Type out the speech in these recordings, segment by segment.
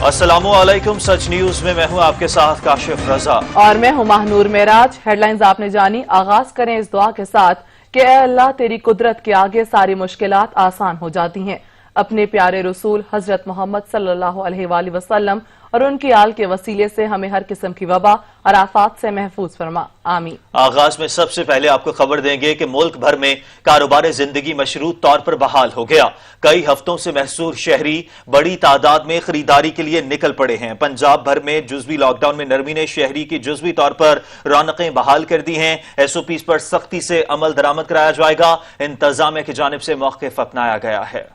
अस्सलामुअलैकुम। सच न्यूज में मैं हूं आपके साथ काशिफ रजा और मैं हूं महनूर मेराज। हेडलाइंस आपने जानी। आगाज करें इस दुआ के साथ कि ऐ अल्लाह तेरी कुदरत के आगे सारी मुश्किलात आसान हो जाती हैं। अपने प्यारे रसूल हजरत मोहम्मद सल्लल्लाहु अलैहि वसल्लम और उनकी आल के वसीले से हमें हर किस्म की वबा और आफात से महफूज फरमा, आमीन। आगाज में सबसे पहले आपको खबर देंगे कि मुल्क भर में कारोबार जिंदगी मशरूत तौर पर बहाल हो गया। कई हफ्तों से महसूर शहरी बड़ी तादाद में खरीदारी के लिए निकल पड़े हैं। पंजाब भर में जुजवी लॉकडाउन में नरमी ने शहरी की जुजवी तौर पर रौनकें बहाल कर दी हैं। SOPs पर सख्ती से अमल दरामद कराया जाएगा। इंतजामिया की जानिब से मौक़िफ़ अपनाया गया है।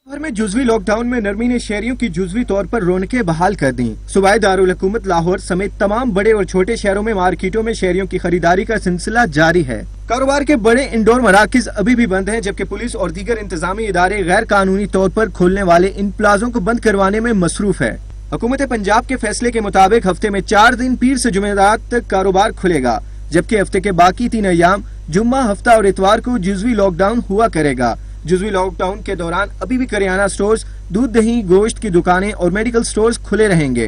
भर में जुजवी लॉकडाउन में नरमी ने शहरियों की जुजवी तौर पर रौनकें बहाल कर दी। सूबाई दारुल हुकूमत लाहौर समेत तमाम बड़े और छोटे शहरों में मार्केटों में शहरियों की खरीदारी का सिलसिला जारी है। कारोबार के बड़े इंडोर मराकज अभी भी बंद हैं, जबकि पुलिस और दीगर इंतजामी इदारे गैर कानूनी तौर पर खोलने वाले इन प्लाजों को बंद करवाने में मसरूफ है। हुकूमत पंजाब के फैसले के मुताबिक हफ्ते में 4 दिन पीर से जुमेरात तक कारोबार खुलेगा, जबकि हफ्ते के बाकी 3 अय्याम जुम्मा, हफ्ता और इतवार को जुजवी लॉकडाउन हुआ करेगा। जुजवी लॉकडाउन के दौरान अभी भी करियाना स्टोर्स, दूध, दही, गोश्त की दुकानें और मेडिकल स्टोर्स खुले रहेंगे।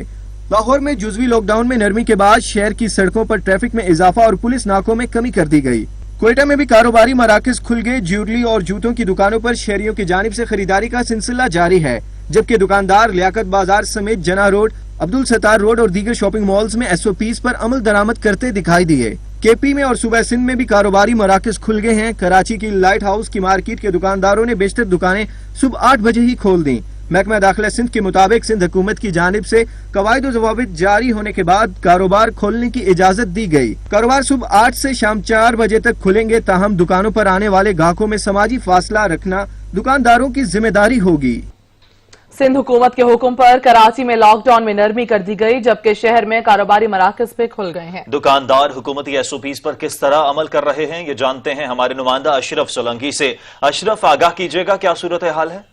लाहौर में जुजवी लॉकडाउन में नरमी के बाद शहर की सड़कों पर ट्रैफिक में इजाफा और पुलिस नाकों में कमी कर दी गई। क्वेटा में भी कारोबारी मराकज खुल गए। ज्वेलरी और जूतों की दुकानों पर शहरियों की जानिब से खरीदारी का सिलसिला जारी है, जबकि दुकानदार लियाकत बाजार समेत जना रोड, अब्दुल सत्तार रोड और दीगर शॉपिंग मॉल्स में SOPs पर अमल दरामद करते दिखाई दिए। KP में और सूबा सिंध में भी कारोबारी मराकज खुल गए हैं। कराची की लाइट हाउस की मार्केट के दुकानदारों ने बेशतर दुकानें सुबह 8 बजे ही खोल दी। महकमा दाखिला सिंध के मुताबिक सिंध हुकूमत की जानिब से कवायद और ज़वाबित जारी होने के बाद कारोबार खोलने की इजाजत दी गई। कारोबार सुबह 8 से शाम 4 बजे तक खुलेंगे, ताहम दुकानों पर आने वाले ग्राहकों में समाजी फासला रखना दुकानदारों की जिम्मेदारी होगी। सिंध हुकूमत के हुक्म पर कराची में लॉकडाउन में नरमी कर दी गई, जबकि शहर में कारोबारी मराकज पे खुल गए हैं। दुकानदार हुकूमती SOPs पर किस तरह अमल कर रहे हैं, ये जानते हैं हमारे नुमाइंदा अशरफ सोलंकी से। अशरफ, आगाह कीजिएगा, क्या सूरत हाल है?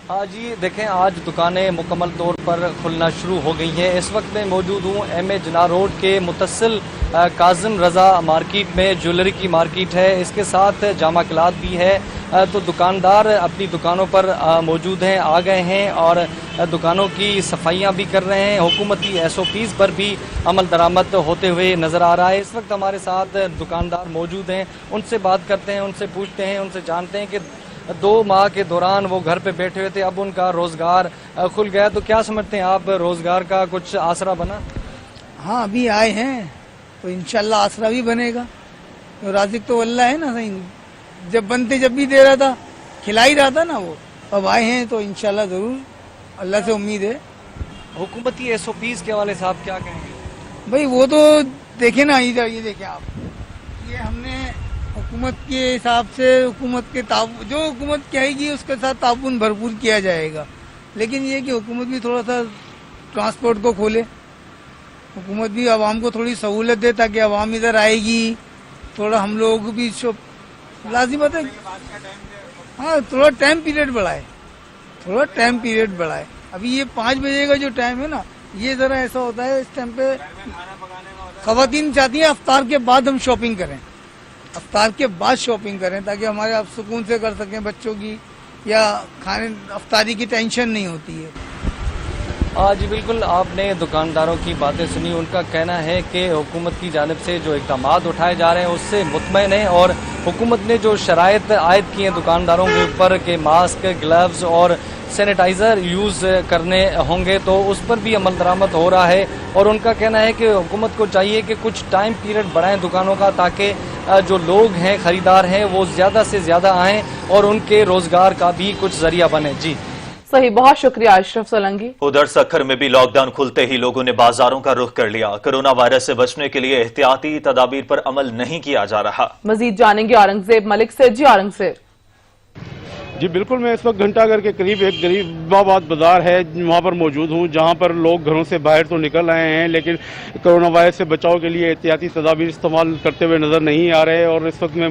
हाँ जी, देखें, आज दुकानें मुकम्मल तौर पर खुलना शुरू हो गई हैं। इस वक्त मैं मौजूद हूँ MA जना रोड के मुतसिल काजिम रजा मार्केट में। ज्वेलरी की मार्केट है, इसके साथ जामा क्लाथ भी है। तो दुकानदार अपनी दुकानों पर मौजूद हैं, आ गए हैं और दुकानों की सफाइयाँ भी कर रहे हैं। हुकूमती SOPs पर भी अमल दरामद होते हुए नज़र आ रहा है। इस वक्त हमारे साथ दुकानदार मौजूद हैं, उनसे बात करते हैं, उनसे पूछते हैं, उनसे जानते हैं कि 2 माह के दौरान वो घर पे बैठे हुए थे, अब उनका रोजगार खुल गया, तो क्या समझते हैं आप, रोजगार का कुछ आसरा बना? हाँ, अभी आए हैं तो इंशाल्लाह आसरा भी बनेगा। तो राज़िक तो अल्लाह है ना, सही जब बनते जब भी दे रहा था, खिला ही रहा था ना वो। अब आए हैं तो इंशाल्लाह जरूर, अल्लाह से उम्मीद है। हुकूमती SOPs के हवाले से आप क्या कहेंगे? भाई वो तो देखे ना, इधर ये देखे आप, ये हमने हुकूमत के हिसाब से हुकूमत के जो हुकूमत कहेगी उसके साथ ताउन भरपूर किया जाएगा। लेकिन ये कि हुकूमत भी थोड़ा सा ट्रांसपोर्ट को खोले, हुकूमत भी आवाम को थोड़ी सहूलत दे, ताकि आवाम इधर आएगी, थोड़ा हम लोग भी लाजिमत है। हाँ, थोड़ा टाइम पीरियड बढ़ाए, थोड़ा टाइम पीरियड बढ़ाए। अभी ये 5 बजे का जो टाइम है ना, ये जरा ऐसा होता है, इस टाइम पे खवातीन चाहती हैं अफ्तार के बाद हम शॉपिंग करें, अफ्तार के बाद शॉपिंग करें, ताकि हमारे आप सुकून से कर सकें, बच्चों की या खाने अफ्तारी की टेंशन नहीं होती है। जी बिल्कुल, आपने दुकानदारों की बातें सुनी। उनका कहना है कि हुकूमत की जानिब से जो इक़दाम उठाए जा रहे हैं उससे मुतमईन है, और हुकूमत ने जो शराइत आयद की हैं दुकानदारों के ऊपर के मास्क, ग्लव्स और सैनिटाइज़र यूज़ करने होंगे, तो उस पर भी अमल दरामद हो रहा है। और उनका कहना है कि हुकूमत को चाहिए कि कुछ टाइम पीरियड बढ़ाएं दुकानों का, ताकि जो लोग हैं, ख़रीदार हैं, वो ज़्यादा से ज़्यादा आएँ और उनके रोज़गार का भी कुछ ज़रिया बने। जी सही, बहुत शुक्रिया अशरफ सोलंकी। उधर सक्खर में भी लॉकडाउन खुलते ही लोगों ने बाजारों का रुख कर लिया। कोरोना वायरस से बचने के लिए एहतियाती तदाबीर पर अमल नहीं किया जा रहा। मजीद जानेंगे औरंगजेब मलिक से। जी औरंगजेब। जी बिल्कुल, मैं इस वक्त घंटाघर के करीब एक गरीबाबाद बाजार है, वहाँ पर मौजूद हूँ, जहाँ पर लोग घरों से बाहर तो निकल आए हैं, लेकिन कोरोना वायरस से बचाव के लिए एहतियाती तदाबीर इस्तेमाल करते हुए नज़र नहीं आ रहे। और इस वक्त मैं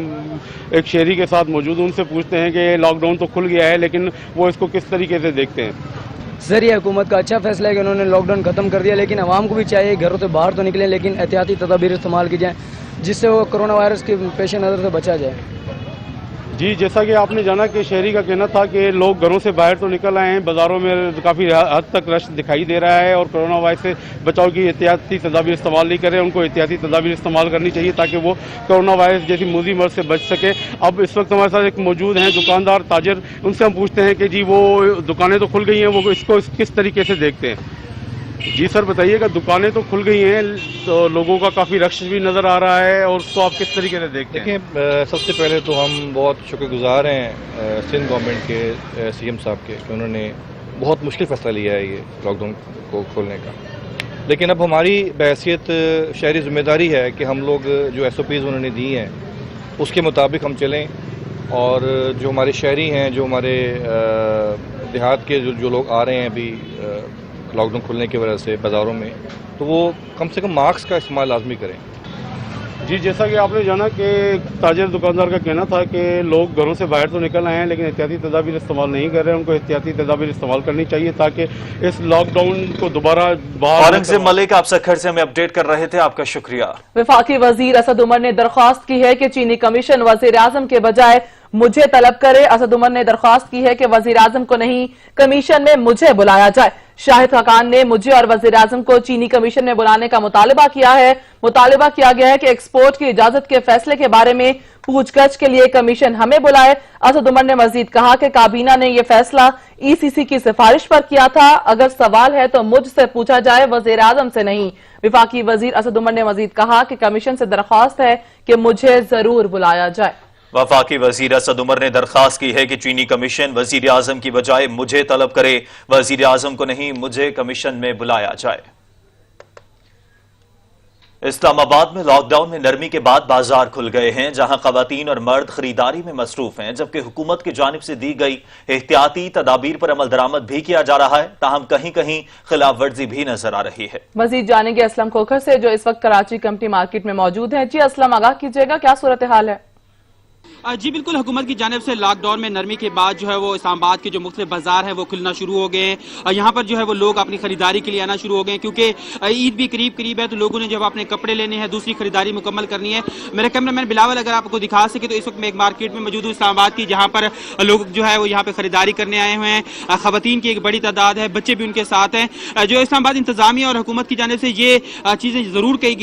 एक शहरी के साथ मौजूद हूँ, उनसे पूछते हैं कि लॉकडाउन तो खुल गया है, लेकिन वो इसको किस तरीके से देखते हैं। सर, ये हुकूमत का अच्छा फैसला है कि उन्होंने लॉकडाउन खत्म कर दिया, लेकिन आवाम को भी चाहिए घरों से बाहर तो निकलें, लेकिन एहतियाती तदाबीर इस्तेमाल की जाए, जिससे वो कोरोना वायरस के पेश नज़र से बचा जाए। जी, जैसा कि आपने जाना कि शहरी का कहना था कि लोग घरों से बाहर तो निकल आए हैं, बाज़ारों में काफ़ी हद तक रश दिखाई दे रहा है और कोरोना वायरस से बचाव की एहतियाती तदाबीर इस्तेमाल नहीं कर रहे हैं। उनको एहतियाती तदाबीर इस्तेमाल करनी चाहिए ताकि वो कोरोना वायरस जैसी मूजी मर्ज से बच सके। अब इस वक्त हमारे साथ एक मौजूद हैं दुकानदार ताजर, उनसे हम पूछते हैं कि जी वो दुकानें तो खुल गई हैं, वो इसको किस तरीके से देखते हैं। जी सर, बताइएगा, दुकानें तो खुल गई हैं तो लोगों का काफ़ी रश भी नज़र आ रहा है और उसको आप किस तरीके से देखते हैं? देखिए, सबसे पहले तो हम बहुत शुक्रगुजार हैं सिंध गवर्नमेंट के सीएम साहब के कि उन्होंने बहुत मुश्किल फैसला लिया है ये लॉकडाउन को खोलने का। लेकिन अब हमारी बहैसियत शहरी जिम्मेदारी है कि हम लोग जो SOPs उन्होंने दी हैं उसके मुताबिक हम चलें और जो हमारे शहरी हैं, जो हमारे देहात के जो लोग आ रहे हैं अभी लॉकडाउन खुलने की वजह से बाज़ारों में, तो वो कम से कम मास्क का इस्तेमाल लाजमी करें। जी, जैसा कि आपने जाना कि ताजर दुकानदार का कहना था कि लोग घरों से बाहर तो निकल आए हैं लेकिन एहतियाती तदाबीर इस्तेमाल नहीं कर रहे हैं। उनको एहतियाती तदाबीर इस्तेमाल करनी चाहिए ताकि इस लॉकडाउन को दोबारा औरंगजेब मलिक आप सखर से हमें अपडेट कर रहे थे, आपका शुक्रिया। वफाकी वजीर असद उमर ने दरख्वास्त की है कि चीनी कमीशन वजीर आजम के बजाय मुझे तलब करे। असद उमर ने दरख्वास्त की है कि वजीर आजम को नहीं, कमीशन में मुझे बुलाया जाए। शाहिद खाकान ने मुझे और वजीर आजम को चीनी कमीशन में बुलाने का मुतालबा किया है। मुतालबा किया गया है कि एक्सपोर्ट की इजाजत के फैसले के बारे में पूछगछ के लिए कमीशन हमें बुलाए। असद उमर ने मजीद कहा कि काबीना ने यह फैसला ECC की सिफारिश पर किया था। अगर सवाल है तो मुझसे पूछा जाए, वजीर आजम से नहीं। विफाकी वजीर असद उमर ने मजीद कहा कि कमीशन से दरख्वास्त है कि मुझे जरूर बुलाया जाए। वफाकी वजीर असद उमर ने दरखास्त की है कि चीनी कमीशन वजीर आजम की बजाय मुझे तलब करे, वजीर आजम को नहीं, मुझे कमीशन में बुलाया जाए। इस्लामाबाद में लॉकडाउन में नरमी के बाद बाजार खुल गए हैं, जहां खवातीन और मर्द खरीदारी में मसरूफ हैं, जबकि हुकूमत की जानिब से दी गई एहतियाती तदाबीर पर अमल दरामद भी किया जा रहा है। ताहम कहीं कहीं खिलाफ वर्जी भी नजर आ रही है। मजीद जानेंगे असलम खोखर से, जो इस वक्त कराची कंपनी मार्केट में मौजूद है। जी असलम, आगाह कीजिएगा, क्या सूरत हाल है? जी बिल्कुल, हुकूमत की जानिब से लॉकडाउन में नरमी के बाद जो है वो इस्लामाबाद के जो मुख्तलिफ बाजार हैं वो खुलना शुरू हो गए हैं। यहाँ पर जो है वो लोग अपनी खरीदारी के लिए आना शुरू हो गए हैं, क्योंकि ईद भी करीब है, तो लोगों ने जब अपने कपड़े लेने हैं, दूसरी खरीदारी मुकम्मल करनी है। मेरे कैमरामैन बिलावल अगर आपको दिखा सके तो इस वक्त मैं एक मार्केट में मौजूद हूँ इस्लामाबाद की, जहाँ पर लोग जो है वो यहाँ पर खरीदारी करने आए हुए हैं। खवातीन की एक बड़ी तादाद है, बच्चे भी उनके साथ हैं। जो इस्लामाबाद इंतजामिया और हुकूमत की जानिब से ये चीज़ें ज़रूर की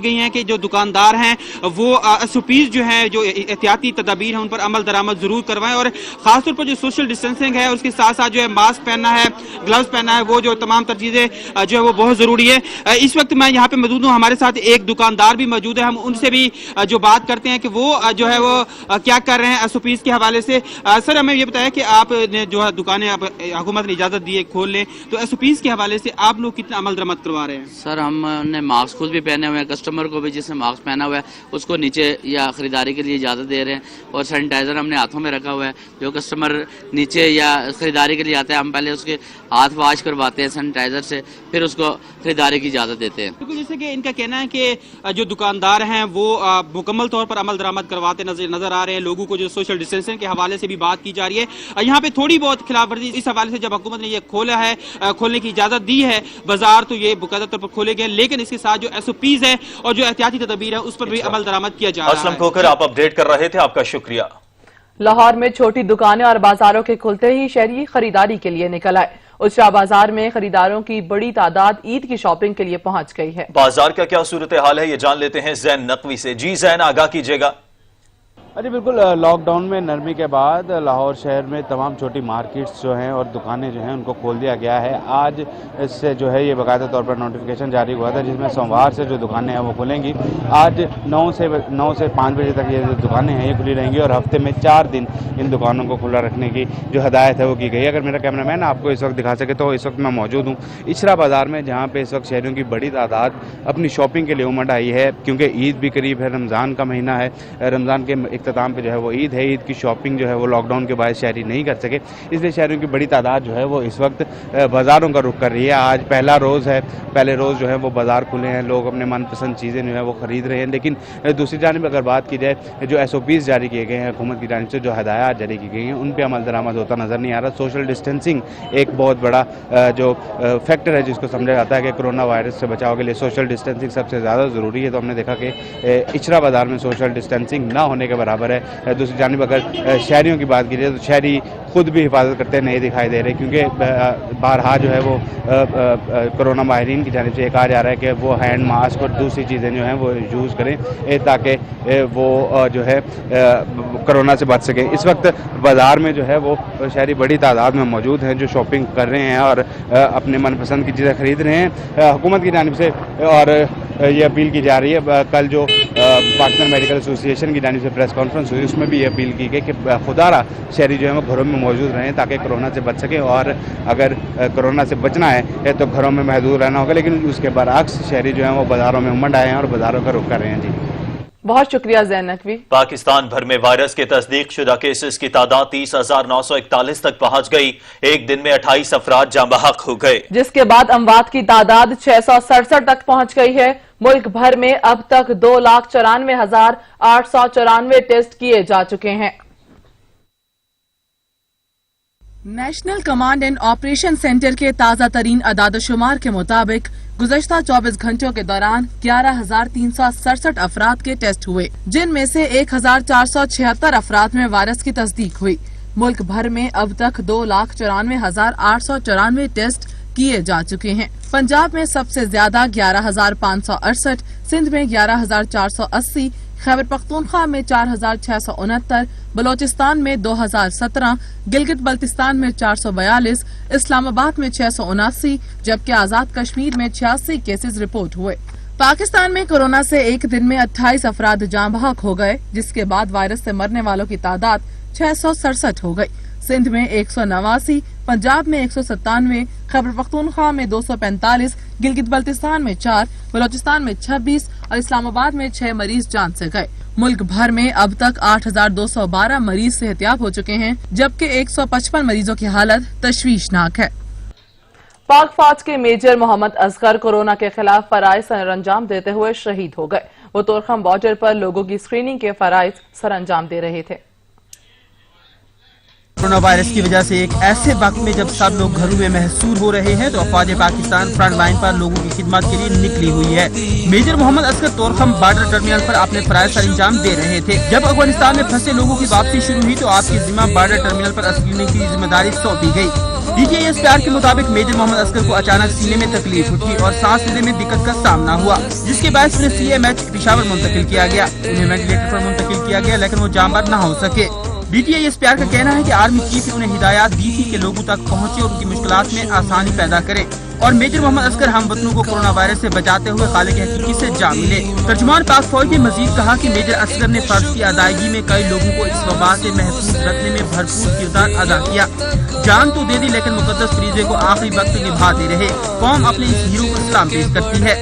गई हैं कि जो दुकानदार हैं वो SOPs जो है, जो एहतियाती तदाबीर हैं, उन पर अमल दरामद जरूर करवाएं और खासतौर पर जो सोशल डिस्टेंसिंग है उसके साथ साथ जो है मास्क पहनना है, ग्लव्स पहनना है, वो जो तमाम तर चीजें जो है वो बहुत जरूरी है। इस वक्त मैं यहाँ पे मौजूद हूँ, हमारे साथ एक दुकानदार भी मौजूद है, हम उनसे भी जो बात करते हैं कि वो जो है वो क्या कर रहे हैं SOPs के हवाले से। सर, हमें ये बताया कि आपने जो है दुकानें हुकूमत ने इजाजत दी है खोल लें, तो SOPs के हवाले से आप लोग कितना अमल दरामद करवा रहे हैं? सर, हमने मास्क खुद भी पहने हुए हैं, कस्टमर को भी जिसने मास्क पहना हुआ है उसको नीचे या खरीदारी के लिए इजाजत दे रहे हैं, और सैनिटाइजर हमने हाथों में रखा हुआ है। जो कस्टमर नीचे या खरीदारी के लिए आता है, हम पहले उसके हाथ वॉश करवाते हैं सैनिटाइजर से, फिर उसको खरीदारी की इजाजत देते हैं। बिल्कुल, जैसे कि इनका कहना है कि जो दुकानदार हैं वो मुकम्मल तौर पर अमल दरामद करवाते नजर आ रहे हैं। लोगों को जो सोशल डिस्टेंसिंग के हवाले से भी बात की जा रही है। यहाँ पे थोड़ी बहुत खिलाफवर्जी इस हवाले से, जब हुकूमत ने ये खोला है, खोलने की इजाजत दी है बाजार, तो ये बाकायदा तौर पर खोले गए, लेकिन इसके साथ जो SOPs है और जो एहतियाती तदबीर है उस पर भी अमल दरामद किया जा रहा है। असलम खोखर, आप अपडेट कर रहे थे, आपका शुक्रिया। लाहौर में छोटी दुकानें और बाजारों के खुलते ही शहरी खरीदारी के लिए निकल आए। उच्चा बाजार में खरीदारों की बड़ी तादाद ईद की शॉपिंग के लिए पहुंच गई है। बाजार का क्या सूरत हाल है, ये जान लेते हैं जैन नकवी से। जी जैन, आगाह कीजिएगा। अरे बिल्कुल, लॉकडाउन में नरमी के बाद लाहौर शहर में तमाम छोटी मार्केट्स जो हैं और दुकानें जो हैं उनको खोल दिया गया है। आज इससे जो है ये बाकायदा तौर पर नोटिफिकेशन जारी हुआ था, जिसमें सोमवार से जो दुकानें हैं वो खुलेंगी। आज 9 से 5 बजे तक ये जो दुकानें हैं ये खुली रहेंगी और हफ्ते में 4 दिन इन दुकानों को खुला रखने की जो हदायत है वो की गई है। अगर मेरा कैमरामैन आपको इस वक्त दिखा सके तो इस वक्त मैं मौजूद हूँ इचरा बाज़ार में, जहाँ पर इस वक्त शहरियों की बड़ी तादाद अपनी शॉपिंग के लिए उमड़ आई है, क्योंकि ईद भी करीब है, रमज़ान का महीना है। रमज़ान के इख्तिताम पर जो है वो ईद है। ईद की शॉपिंग जो है वो लॉकडाउन के बाद शहरी नहीं कर सके, इसलिए शहरियों की बड़ी तादाद जो है वो इस वक्त बाज़ारों का रुख कर रही है। आज पहला रोज़ है, पहले रोज़ जो है वो बाज़ार खुले हैं, लोग अपने मनपसंद चीज़ें जो है वो ख़रीद रहे हैं। लेकिन दूसरी जानिब अगर बात की जाए, जो SOPs जारी किए गए हैं हुकूमत की जानिब से, जो हदायत जारी की गई हैं, उन पर अमल दरामद होता नज़र नहीं आ रहा। सोशल डिस्टेंसिंग एक बहुत बड़ा जो फैक्टर है जिसको समझा जाता है कि कोरोना वायरस से बचाव के लिए सोशल डिस्टेंसिंग सबसे ज़्यादा ज़रूरी है। तो हमने देखा कि इचरा बाज़ार में सोशल डिस्टेंसिंग ना होने के बराबर बराबर है। दूसरी जानिब अगर शहरियों की बात की जाए तो शहरी खुद भी हिफाजत करते नहीं दिखाई दे रहे, क्योंकि बारहा जो है वो कोरोना माहिरीन की जानिब से ये कहा जा रहा है कि वो हैंड मास्क और दूसरी चीज़ें जो हैं वो यूज़ करें ताकि वो जो है कोरोना से बच सकें। इस वक्त बाज़ार में जो है वो शहरी बड़ी तादाद में मौजूद हैं जो शॉपिंग कर रहे हैं और अपने मनपसंद की चीज़ें खरीद रहे हैं हुकूमत की जानिब से। और ये अपील की जा रही है, कल जो पाकिस्तान मेडिकल एसोसिएशन की जानिब से प्रेस कॉन्फ्रेंस हुई उसमें भी ये अपील की गई कि खुदारा शहरी जो है वो घरों में मौजूद रहें ताकि कोरोना से बच सकें, और अगर कोरोना से बचना है तो घरों में महदूद रहना होगा। लेकिन उसके बरअक्स शहरी जो हैं वो बाज़ारों में उमड़ आए हैं और बाज़ारों का रुख कर रहे हैं। जी बहुत शुक्रिया ज़ैन नकवी। पाकिस्तान भर में वायरस के तस्दीक शुदा केसेस की तादाद 30,941 तक पहुंच गई। एक दिन में 28 अफराद जाँ बहक हो गए, जिसके बाद अमवात की तादाद 667 तक पहुंच गई है। मुल्क भर में अब तक 2,94,894 टेस्ट किए जा चुके हैं। National command and operation centre के ताज़ा तरीन अदाद-ओ-शुमार के मुताबिक गुज़श्ता 24 घंटों के दौरान 11,367 अफराद के टेस्ट हुए, जिनमें से 1,476 अफराद में वायरस की तस्दीक हुई। मुल्क भर में अब तक 2,94,894 टेस्ट किए जा चुके हैं। पंजाब में सबसे ज्यादा 11,568, सिंध में 11,480, खैबर पख्तूनख्वा में 4,669, बलोचिस्तान में 2,017, गिलगित बल्तिस्तान में 442, इस्लामाबाद में 679, जबकि आजाद कश्मीर में 86 केसेस रिपोर्ट हुए। पाकिस्तान में कोरोना से एक दिन में 28 अफराद जाँ बहक हो गए, जिसके बाद वायरस से मरने वालों की तादाद 667 हो गई। सिंध में 189, पंजाब में 197, खैबर पख्तूनख्वा में 245, गिलगित बल्तिस्तान में 4, बलोचिस्तान में 26 और इस्लामाबाद में 6 मरीज जान से गए। मुल्क भर में अब तक 8,212 मरीज सेहतियाब हो चुके हैं, जबकि 155 मरीजों की हालत तशवीशनाक है। पाक फौज के मेजर मोहम्मद असगर कोरोना के खिलाफ फराइज सरअंजाम देते हुए शहीद हो गए। वो तोरखम बॉर्डर पर लोगों की स्क्रीनिंग के फराइज सरअंजाम दे रहे थे। कोरोना वायरस की वजह से एक ऐसे वक्त में जब सब लोग घरों में महसूर हो रहे हैं तो अफवाज पाकिस्तान फ्रंट लाइन पर लोगों की खिदमत के लिए निकली हुई है। Major Mohammad Asghar Torkham border terminal पर अपने फराइज सरअंजाम दे रहे थे। जब अफगानिस्तान में फंसे लोगों की वापसी शुरू हुई तो आपकी जिम्मा बॉर्डर टर्मिनल पर स्क्रीनिंग की जिम्मेदारी सौंपी गई। DGSPR के मुताबिक मेजर मोहम्मद असगर को अचानक सीने में तकलीफ उठी और सांस लेने में दिक्कत का सामना हुआ, जिसके बाद उन्हें CMH पेशावर मुंतकिल किया गया। उन्हें वेंटिलेटर पर मुंतकिल किया गया, लेकिन वो जांबाज न हो सके। DGSPR का कहना है कि आर्मी चीफ ने उन्हें हिदायत दी थी कि लोगों तक पहुंचे और उनकी मुश्किलात में आसानी पैदा करें और मेजर मोहम्मद असगर हम वतनों को कोरोना वायरस से बचाते हुए खालिक हकीकी से जा मिले। तर्जुमान पाक फौज ने मजीद कहा कि मेजर असगर ने फर्ज की अदायगी में कई लोगों को इस वबा से महफूज रखने में भरपूर किरदार अदा किया। जान तो दे दी, लेकिन मुकद्दस फरीज़े को आखिरी वक्त निभाते रहे। कौम अपने इस हीरो को सलाम पेश करती है।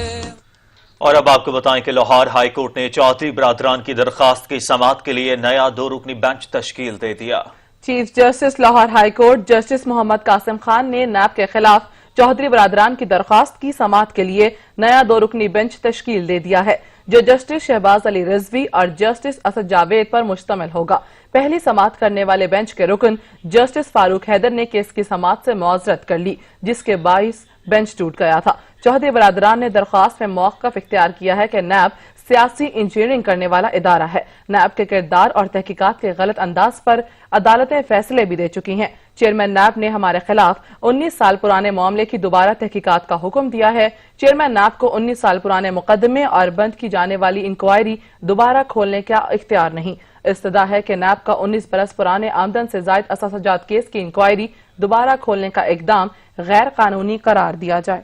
और अब आपको बताएं कि लाहौर हाई कोर्ट ने चौधरी बरादरान की दरखास्त की समाअत के लिए नया 2 रुकनी बेंच तश्कील दे दिया। Chief justice Lahore high court justice Mohammad Qasim Khan ने नैब के खिलाफ चौधरी बरादरान की दरखास्त की समाअत के लिए नया 2 रुकनी बेंच तश्कील दे दिया है, जो जस्टिस शहबाज अली रिजवी और जस्टिस असद जावेद पर मुश्तमिल होगा। पहली समाअत करने वाले बेंच के रुकन जस्टिस फारूक हैदर ने केस की समाअत से मुआज़रत कर ली, जिसके बाइस बेंच टूट गया था। चौधरी बरादरान ने दरख्वास्त में मौक़िफ़ इख्तियार किया है कि नैब सियासी इंजीनियरिंग करने वाला इदारा है। नैब के किरदार और तहकीकात के गलत अंदाज पर अदालतें फैसले भी दे चुकी हैं। चेयरमैन नैब ने हमारे खिलाफ 19 साल पुराने मामले की दोबारा तहकीकात का हुक्म दिया है। चेयरमैन नैब को 19 साल पुराने मुकदमे और बंद की जाने वाली इंक्वायरी दोबारा खोलने का इख्तियार नहीं। इस्तदा है कि नैब का 19 बरस पुराने आमदन से जायद असासाजात केस की इंक्वायरी दोबारा खोलने का इकदाम गैर कानूनी करार दिया जाए।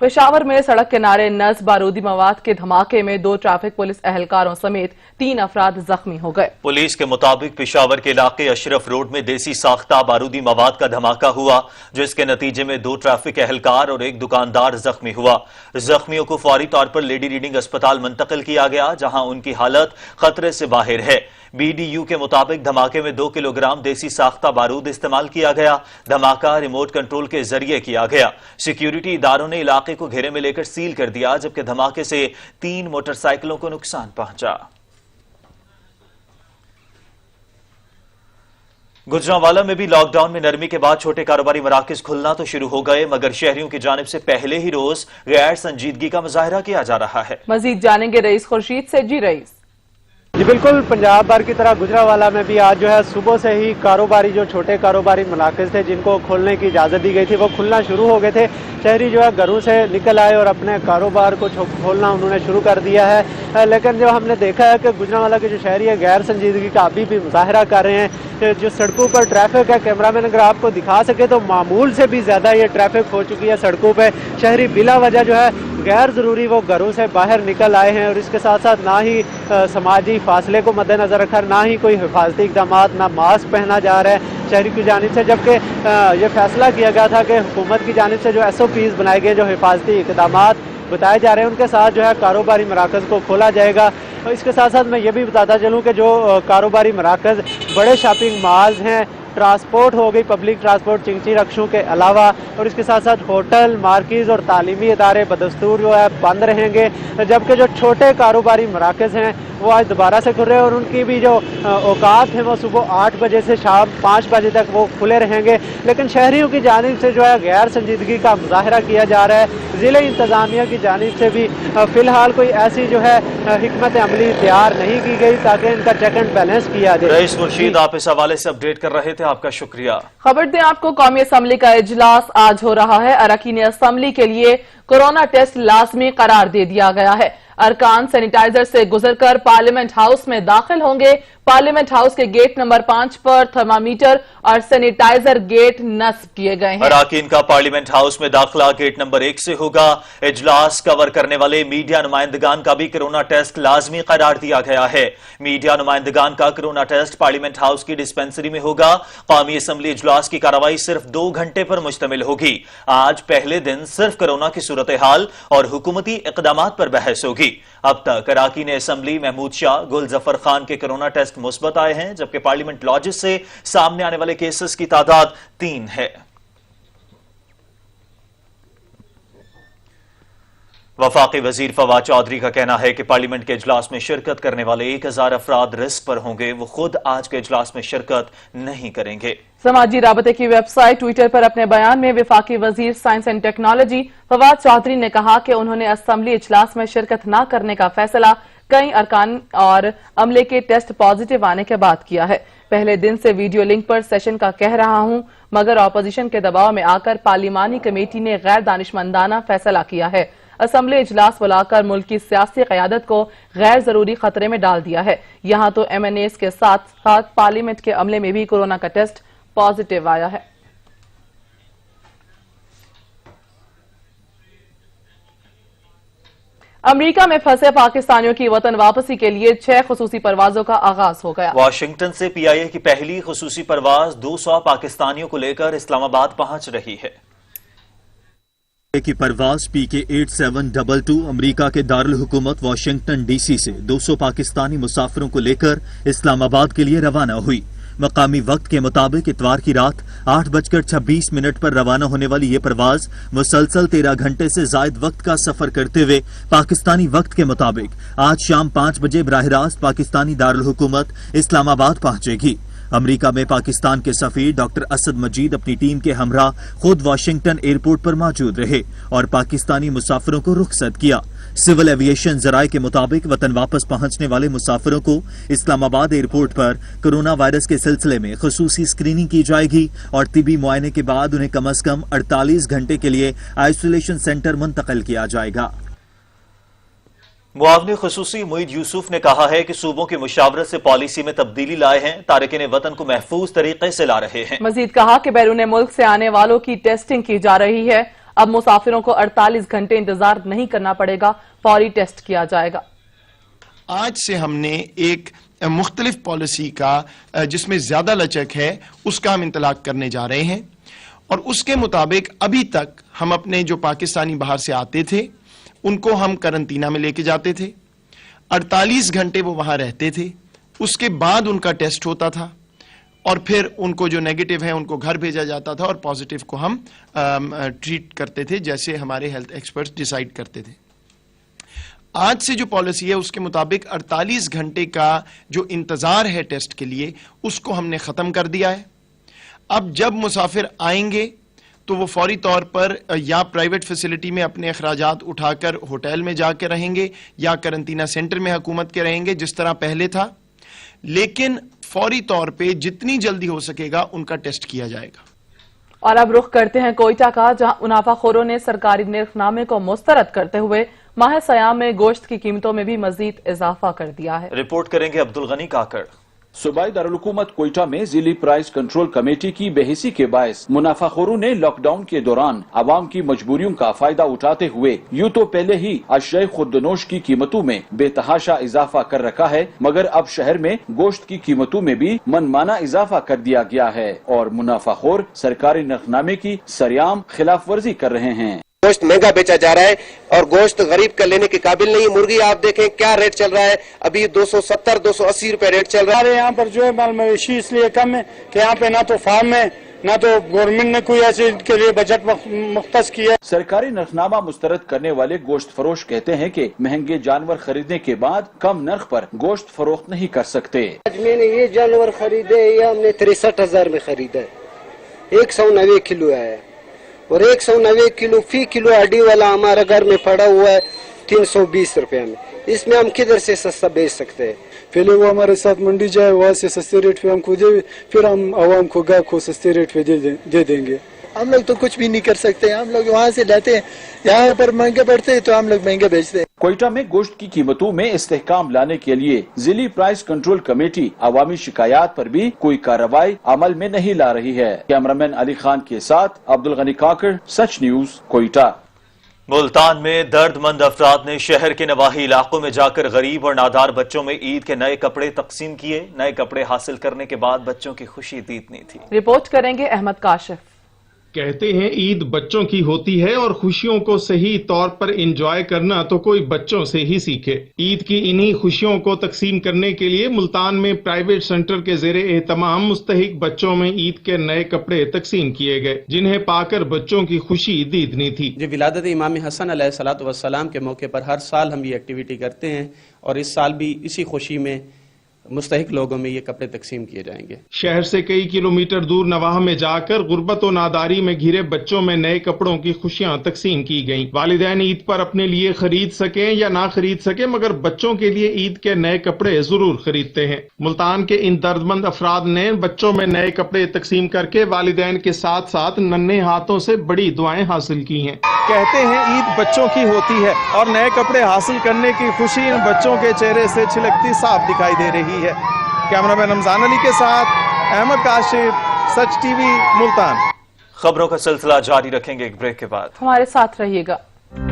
पेशावर में सड़क किनारे नस्ब बारूदी मवाद के धमाके में 2 ट्रैफिक पुलिस एहलकारों समेत 3 अफराद जख्मी हो गए। पुलिस के मुताबिक पेशावर के इलाके अशरफ रोड में देसी साख्ता बारूदी मवाद का धमाका हुआ, जिसके नतीजे में 2 ट्रैफिक एहलकार और 1 दुकानदार जख्मी हुआ। जख्मियों को फौरी तौर पर लेडी रीडिंग अस्पताल मुंतकिल किया गया, जहां उनकी हालत खतरे से बाहर है। BDU के मुताबिक धमाके में 2 किलोग्राम देसी साख्ता बारूद इस्तेमाल किया गया। धमाका रिमोट कंट्रोल के जरिए किया गया। सिक्योरिटी इदारों ने इलाके को घेरे में लेकर सील कर दिया, जबकि धमाके से 3 मोटरसाइकिलों को नुकसान पहुंचा। गुजरांवाला में भी लॉकडाउन में नरमी के बाद छोटे कारोबारी मराकज खुलना तो शुरू हो गए, मगर शहरियों की जानिब से पहले ही रोज गैर संजीदगी का मुजाहरा किया जा रहा है। मजीद जानेंगे रईस खुर्शीद से। जी रईस। जी बिल्कुल, पंजाब भर की तरह गुजरांवाला में भी आज जो है सुबह से ही कारोबारी जो छोटे कारोबारी मराकज थे जिनको खोलने की इजाज़त दी गई थी वो खुलना शुरू हो गए थे। शहरी जो है घरों से निकल आए और अपने कारोबार को खोलना उन्होंने शुरू कर दिया है। लेकिन जो हमने देखा है कि गुजरांवाला के जो शहरी है गैर संजीदगी का अभी भी मुजाहरा कर रहे हैं। जो सड़कों पर ट्रैफिक है, कैमरामैन अगर आपको दिखा सके तो मामूल से भी ज़्यादा ये ट्रैफिक हो चुकी है सड़कों पर। शहरी बिला वजह जो है गैर ज़रूरी वो घरों से बाहर निकल आए हैं और इसके साथ साथ ना ही समाजी फासले को मद्देनज़र रखकर ना ही कोई हिफाजती इक़दाम, ना मास्क पहना जा रहा है शहरी की जानिब से। जबकि ये फैसला किया गया था कि हुकूमत की जानिब से जो SOPs बनाए गए, जो हिफाजती इक़दाम बताए जा रहे हैं, उनके साथ जो है कारोबारी मराकज़ को खोला जाएगा। और इसके साथ साथ मैं ये भी बताता चलूँ कि जो कारोबारी मराकज़ बड़े शॉपिंग मॉल्स हैं, ट्रांसपोर्ट हो गई, पब्लिक ट्रांसपोर्ट चिंची रक्षों के अलावा, और इसके साथ साथ होटल, मार्केज और तालीमी इदारे बदस्तूर जो है बंद रहेंगे। जबकि जो छोटे कारोबारी मराकज़ हैं वो आज दोबारा से खुल रहे हैं और उनकी भी जो औकात है वो सुबह 8 बजे से शाम 5 बजे तक वो खुले रहेंगे। लेकिन शहरियों की जानिब से जो है गैर संजीदगी का मुजाहरा किया जा रहा है। ज़िले इंतज़ामिया की जानिब से भी फ़िलहाल कोई ऐसी जो है हिकमत अमली तैयार नहीं की गई ताकि इनका चेक एंड बैलेंस किया जाए। रईस खुर्शीद, आप इस हवाले से अपडेट कर रहे थे, आपका शुक्रिया। खबर दें आपको, कौमी असम्बली का इजलास आज हो रहा है। अरकान असम्बली के लिए कोरोना टेस्ट लाजमी करार दे दिया गया है। अरकान सैनिटाइजर से गुजरकर पार्लियामेंट हाउस में दाखिल होंगे। पार्लियामेंट हाउस के गेट नंबर 5 पर थर्मामीटर और सैनिटाइजर गेट नस्ब किए गए हैं। अरकान का पार्लियामेंट हाउस में दाखिला गेट नंबर 1 से होगा। इजलास कवर करने वाले मीडिया नुमाइंदगान का भी कोरोना टेस्ट लाजमी करार दिया गया है। मीडिया नुमाइंदगान का कोरोना टेस्ट पार्लियामेंट हाउस की डिस्पेंसरी में होगा। कौमी असम्बली इजलास की कार्रवाई सिर्फ 2 घंटे पर मुश्तमिल होगी। आज पहले दिन सिर्फ कोरोना की सूरत हाल और हुकूमती इकदामात पर बहस होगी। अब तक अरकान असम्बली महमूद शाह, गुल जफर खान के कोरोना टेस्ट मुस्बत आए हैं, जबकि पार्लियामेंट लॉजेस से सामने आने वाले केसेस की तादाद 3 है। वफाकी वजीर फवाद चौधरी का कहना है कि पार्लियामेंट के इजलास में शिरकत करने वाले 1000 अफराद रिस्क पर होंगे। वो खुद आज के इजलास में शिरकत नहीं करेंगे। समाजी राबते की वेबसाइट ट्विटर पर अपने बयान में वफाकी वजीर science and technology Fawad Chaudhry ने कहा कि उन्होंने असम्बली इजलास में शिरकत न करने का फैसला कई अरकान और अमले के टेस्ट पॉजिटिव आने के बाद किया है। पहले दिन से वीडियो लिंक पर सेशन का कह रहा हूं, मगर ऑपोजिशन के दबाव में आकर पार्लिमानी कमेटी ने गैर दानिशमंदाना फैसला किया है। असम्बली इजलास बुलाकर मुल्क की सियासी क़यादत को गैर जरूरी खतरे में डाल दिया है। यहां तो MNAs के साथ साथ पार्लियामेंट के अमले में भी कोरोना का टेस्ट पॉजिटिव आया है। अमेरिका में फंसे पाकिस्तानियों की वतन वापसी के लिए 6 खुसूसी परवाजों का आगाज हो गया। वाशिंगटन से PIA की पहली खुसूसी परवाज 200 पाकिस्तानियों को लेकर इस्लामाबाद पहुंच रही है। की परवाज PK 8722 अमेरिका के दारुल हुकूमत वाशिंगटन DC से 200 पाकिस्तानी मुसाफिरों को लेकर इस्लामाबाद के लिए रवाना हुई। मकामी वक्त के मुताबिक इतवार की रात 8:26 पर रवाना होने वाली ये परवाज मुसलसल 13 घंटे से जायद वक्त का सफर करते हुए पाकिस्तानी वक्त के मुताबिक आज शाम 5 बजे बराह रास्त पाकिस्तानी दारुल हुकूमत इस्लामाबाद पहुंचेगी। अमेरिका में पाकिस्तान के सफीर डॉक्टर असद मजीद अपनी टीम के हमरा खुद वाशिंगटन एयरपोर्ट पर मौजूद रहे और पाकिस्तानी मुसाफिरों को रुखसत किया। सिविल एविएशन जराये के मुताबिक वतन वापस पहुंचने वाले मुसाफिरों को इस्लामाबाद एयरपोर्ट पर कोरोना वायरस के सिलसिले में खुसूसी स्क्रीनिंग की जाएगी और तिबी मुआयने के बाद उन्हें कम अज कम 48 घंटे के लिए आइसोलेशन सेंटर मुंतकिल किया जाएगा। मुआवने खुसूसी मुईद यूसुफ ने कहा है कि सूबों की मुशावरत से पॉलिसी में तब्दीली लाए हैं, तारिकीन वतन को महफूज तरीके से ला रहे हैं। मजीद कहा कि बैरून मुल्क से आने वालों की टेस्टिंग की जा रही है। अब मुसाफिरों को 48 घंटे इंतजार नहीं करना पड़ेगा, फौरी टेस्ट किया जाएगा। आज से हमने एक मुख्तलिफ पॉलिसी का जिसमें ज्यादा लचक है उसका हम इंतलाक करने जा रहे हैं और उसके मुताबिक अभी तक हम अपने जो पाकिस्तानी बाहर से आते थे उनको हम करंटीना में लेके जाते थे, 48 घंटे वो वहां रहते थे, उसके बाद उनका टेस्ट होता था और फिर उनको जो नेगेटिव है उनको घर भेजा जाता था और पॉजिटिव को हम ट्रीट करते थे जैसे हमारे हेल्थ एक्सपर्ट्स डिसाइड करते थे। आज से जो पॉलिसी है उसके मुताबिक 48 घंटे का जो इंतजार है टेस्ट के लिए उसको हमने खत्म कर दिया है अब जब मुसाफिर आएंगे तो वो फौरी तौर पर या प्राइवेट फैसिलिटी में अपने अखराजात उठाकर होटल में जाकर रहेंगे या करंतना सेंटर में हुकूमत के रहेंगे जिस तरह पहले था, लेकिन फौरी तौर पे जितनी जल्दी हो सकेगा उनका टेस्ट किया जाएगा। और अब रुख करते हैं कोयटा का, जहां मुनाफाखोरों ने सरकारी निर्खनामे को मुस्तरद करते हुए माह सयाम में गोश्त की कीमतों में भी मजीद इजाफा कर दिया है। रिपोर्ट करेंगे अब्दुल गनी काकड़। सूबाई दारुल-हुकूमत कोयटा में जिली प्राइस कंट्रोल कमेटी की बेहिसी के बायस मुनाफाखोरों ने लॉकडाउन के दौरान आवाम की मजबूरियों का फायदा उठाते हुए यूं तो पहले ही अशय खुर्दनोश की कीमतों में बेतहाशा इजाफा कर रखा है, मगर अब शहर में गोश्त की कीमतों में भी मनमाना इजाफा कर दिया गया है और मुनाफाखोर सरकारी नरखनामे की सरेआम खिलाफ वर्जी कर रहे हैं। गोश्त महंगा बेचा जा रहा है और गोश्त गरीब का लेने के काबिल नहीं है। मुर्गी आप देखें क्या रेट चल रहा है, अभी 270-280 रुपए रेट चल रहा है। हमारे यहाँ पर जो है माल मवेशी इसलिए कम है कि यहाँ पे ना तो फार्म है ना तो गवर्नमेंट ने कोई ऐसे के लिए बजट मुख्तस किया। सरकारी नरखनामा मुस्तरद करने वाले गोश्त फरोश कहते हैं कि महंगे जानवर खरीदने के बाद कम नर्ख पर गोश्त फरोख्त नहीं कर सकते। आज मैंने ये जानवर खरीदे, ये हमने 63,000 में खरीदा है, 190 किलो है और 190 किलो फी किलो हड्डी वाला हमारा घर में पड़ा हुआ है 320 रुपए में। इसमें हम किधर से सस्ता बेच सकते हैं? पहले वो हमारे साथ मंडी जाए, वहाँ से सस्ते रेट पे हमको दे, फिर हम आवाम को गाय को सस्ते रेट पे दे देंगे। हम लोग तो कुछ भी नहीं कर सकते, हम लोग वहाँ से लाते हैं, यहाँ पर महंगे पड़ते हैं तो हम लोग महंगे बेचते हैं। कोयटा में गोश्त की कीमतों में इस्तेहकाम लाने के लिए जिली प्राइस कंट्रोल कमेटी अवामी शिकायत पर भी कोई कार्रवाई अमल में नहीं ला रही है। कैमरामैन अली खान के साथ अब्दुल गनी काकड़, सच न्यूज, कोयटा। मुल्तान में दर्दमंद अफराद ने शहर के नवाही इलाकों में जाकर गरीब और नादार बच्चों में ईद के नए कपड़े तकसीम किए। नए कपड़े हासिल करने के बाद बच्चों की खुशी दीदनी थी। रिपोर्ट करेंगे अहमद काशिफ। कहते हैं ईद बच्चों की होती है और खुशियों को सही तौर पर एंजॉय करना तो कोई बच्चों से ही सीखे। ईद की इन्हीं खुशियों को तकसीम करने के लिए मुल्तान में प्राइवेट सेंटर के ज़ेरे एहतमाम मुस्तहिक बच्चों में ईद के नए कपड़े तकसीम किए गए, जिन्हें पाकर बच्चों की खुशी दीदनी थी। जो विलादत इमाम हसन अलैहिस्सलातु वस्सलाम के मौके पर हर साल हम ये एक्टिविटी करते हैं और इस साल भी इसी खुशी में मुस्तहिक लोगों में ये कपड़े तकसीम किए जाएंगे। शहर से कई किलोमीटर दूर नवाह में जाकर गुर्बत और नादारी में घिरे बच्चों में नए कपड़ों की खुशियां तकसीम की गईं। वालिदैन ईद पर अपने लिए खरीद सकें या ना खरीद सकें, मगर बच्चों के लिए ईद के नए कपड़े जरूर खरीदते हैं। मुल्तान के इन दर्दमंद अफराद ने बच्चों में नए कपड़े तकसीम करके वालिदैन के साथ साथ नन्हे हाथों से बड़ी दुआएं हासिल की हैं। कहते हैं ईद बच्चों की होती है और नए कपड़े हासिल करने की खुशी इन बच्चों के चेहरे से छलकती साफ दिखाई दे रही है। कैमरामैन रमजान अली के साथ अहमद काशिफ, सच टीवी, मुल्तान। खबरों का सिलसिला जारी रखेंगे एक ब्रेक के बाद, हमारे साथ रहिएगा।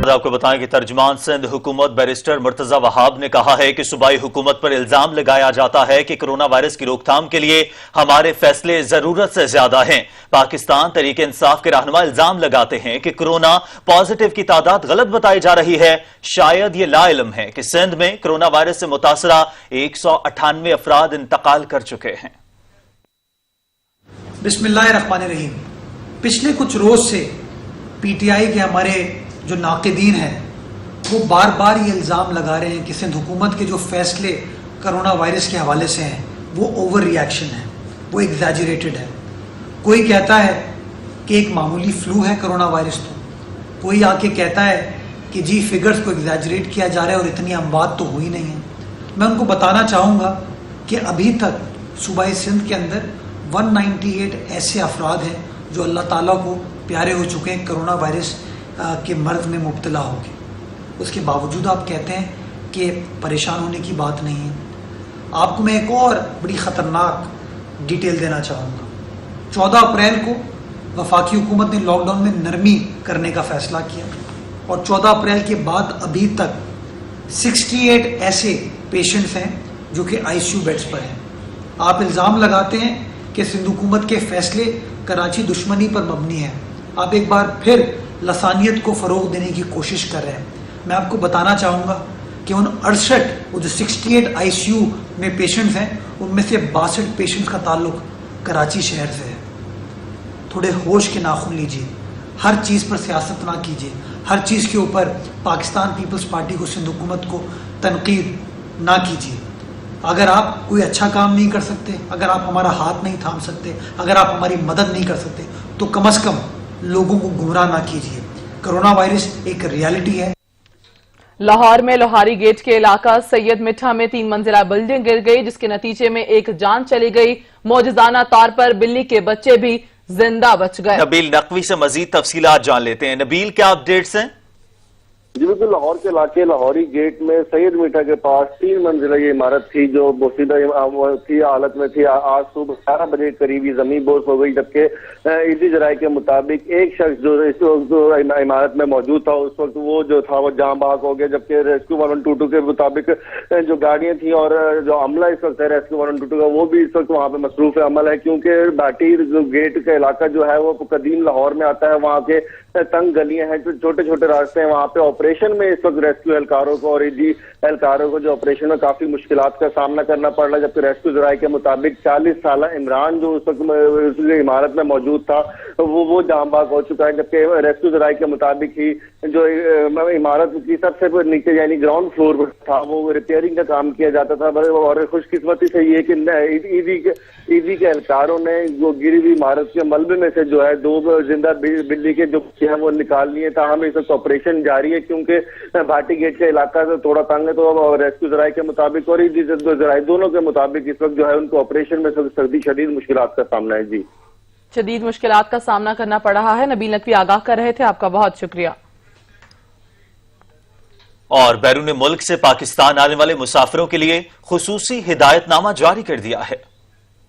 आपको बताएं कि तर्जुमान सिंध हुकूमत बैरिस्टर मुर्तजा वहाब ने कहा है कि सूबाई हुकूमत पर इल्जाम लगाया जाता है कि कोरोना वायरस की रोकथाम के लिए हमारे फैसले जरूरत से ज्यादा हैं। पाकिस्तान तहरीक इंसाफ के रहनुमा इल्जाम लगाते हैं कि कोरोना पॉजिटिव की तादाद गलत बताई जा रही है। शायद ये लाइल्म है कि सिंध में कोरोना वायरस से मुतासरा 198 अफराद इंतकाल कर चुके हैं। बिस्मिल्लाहिर्रहमानिर्रहीम। पिछले कुछ रोज से पीटीआई के हमारे जो नाक़िदीन हैं वो बार बार ये इल्ज़ाम लगा रहे हैं कि सिंध हुकूमत के जो फैसले कोरोना वायरस के हवाले से हैं वो ओवर रिएक्शन है, वो एग्जैजरेटेड है। कोई कहता है कि एक मामूली फ्लू है कोरोना वायरस, तो कोई आके कहता है कि जी फिगर्स को एग्जैजरेट किया जा रहा है और इतनी अमवात तो हुई नहीं है। मैं उनको बताना चाहूँगा कि अभी तक सूबाई सिंध के अंदर 198 ऐसे अफराद हैं जो अल्लाह ताला को प्यारे हो चुके हैं, कोरोना वायरस के मर्ज में मुब्तला हो गए। उसके बावजूद आप कहते हैं कि परेशान होने की बात नहीं है। आपको मैं एक और बड़ी ख़तरनाक डिटेल देना चाहूँगा। 14 अप्रैल को वफाकी हुकूमत ने लॉकडाउन में नरमी करने का फ़ैसला किया और 14 अप्रैल के बाद अभी तक 68 ऐसे पेशेंट्स हैं जो कि ICU बेड्स पर हैं। आप इल्ज़ाम लगाते हैं कि सिंध हुकूमत के फ़ैसले कराची दुश्मनी पर मबनी है। आप एक बार फिर लसानियत को फ़रोग देने की कोशिश कर रहे हैं। मैं आपको बताना चाहूँगा कि उन 68 वो जो 68 ICU में पेशेंट्स हैं उनमें से 62 पेशेंट्स का ताल्लुक कराची शहर से है। थोड़े होश के नाखून लीजिए, हर चीज़ पर सियासत ना कीजिए, हर चीज़ के ऊपर पाकिस्तान पीपल्स पार्टी को सिंध हुकूमत को तनकीद ना कीजिए। अगर आप कोई अच्छा काम नहीं कर सकते, अगर आप हमारा हाथ नहीं थाम सकते, अगर आप हमारी मदद नहीं कर सकते, तो कम से कम लोगों को गुमराह ना कीजिए। कोरोना वायरस एक रियलिटी है। लाहौर में लोहारी गेट के इलाका सैयद मिठा में 3 मंजिला बिल्डिंग गिर गई, जिसके नतीजे में एक जान चली गई। मौजूदाना तौर पर बिल्ली के बच्चे भी जिंदा बच गए। नबील नकवी से मजीद तफसीलात जान लेते हैं। नबील, क्या अपडेट्स हैं? जी बिल्कुल, लाहौर के इलाके लाहौरी गेट में सैयद मीठा के पास 3 मंजिला ये इमारत थी जो बोसीदा थी हालत में थी। आज सुबह 11 बजे करीब ये जमीन बोस हो गई, जबकि ईदी जराये के मुताबिक एक शख्स जो इस वक्त इमारत में मौजूद था उस वक्त वो जो था वो जाँ बाग हो गया, जबकि रेस्क्यू 112 के मुताबिक जो गाड़ियां थी और जो अमला इस वक्त है रेस्क्यू 112 का वो भी इस वक्त वहाँ पे मसरूफ अमल है, क्योंकि भाटी गेट का इलाका जो है वो कदीम लाहौर में आता है। वहाँ के तंग गलियां हैं, जो छोटे छोटे रास्ते हैं, वहाँ पे ऑपरेशन में इस वक्त रेस्क्यू एहलकारों को और ईदी एहलकारों को जो ऑपरेशन में काफी मुश्किलात का सामना करना पड़ रहा है। जबकि रेस्क्यू जराये के मुताबिक 40 साल इमरान जो उस वक्त इमारत में मौजूद था वो जाँ बाग हो चुका है, जबकि रेस्क्यू जराये के मुताबिक ही जो इमारत की सबसे नीचे यानी ग्राउंड फ्लोर पर था वो रिपेयरिंग का काम किया जाता था। और खुशकिस्मती से ये कि ईदी के एहलकारों ने वो गिरी हुई इमारत के मलबे में से जो है 2 जिंदा बिल्ली के जो है वो निकाल लिए। ताहम इस वक्त ऑपरेशन जारी है, क्योंकि भाटी गेट का इलाका तो थोड़ा तंग है, तो रेस्क्यू जराये के मुताबिक और ईदी जराये दोनों के मुताबिक इस वक्त जो है उनको ऑपरेशन में सर्दी शदीद मुश्किलात का सामना है। जी, शदीद मुश्किलात का सामना करना पड़ रहा है। नबील नकवी आगाह कर रहे थे, आपका बहुत शुक्रिया। और बैरून मुल्क से पाकिस्तान आने वाले मुसाफिरों के लिए खुसूसी हिदायतनामा जारी कर दिया है।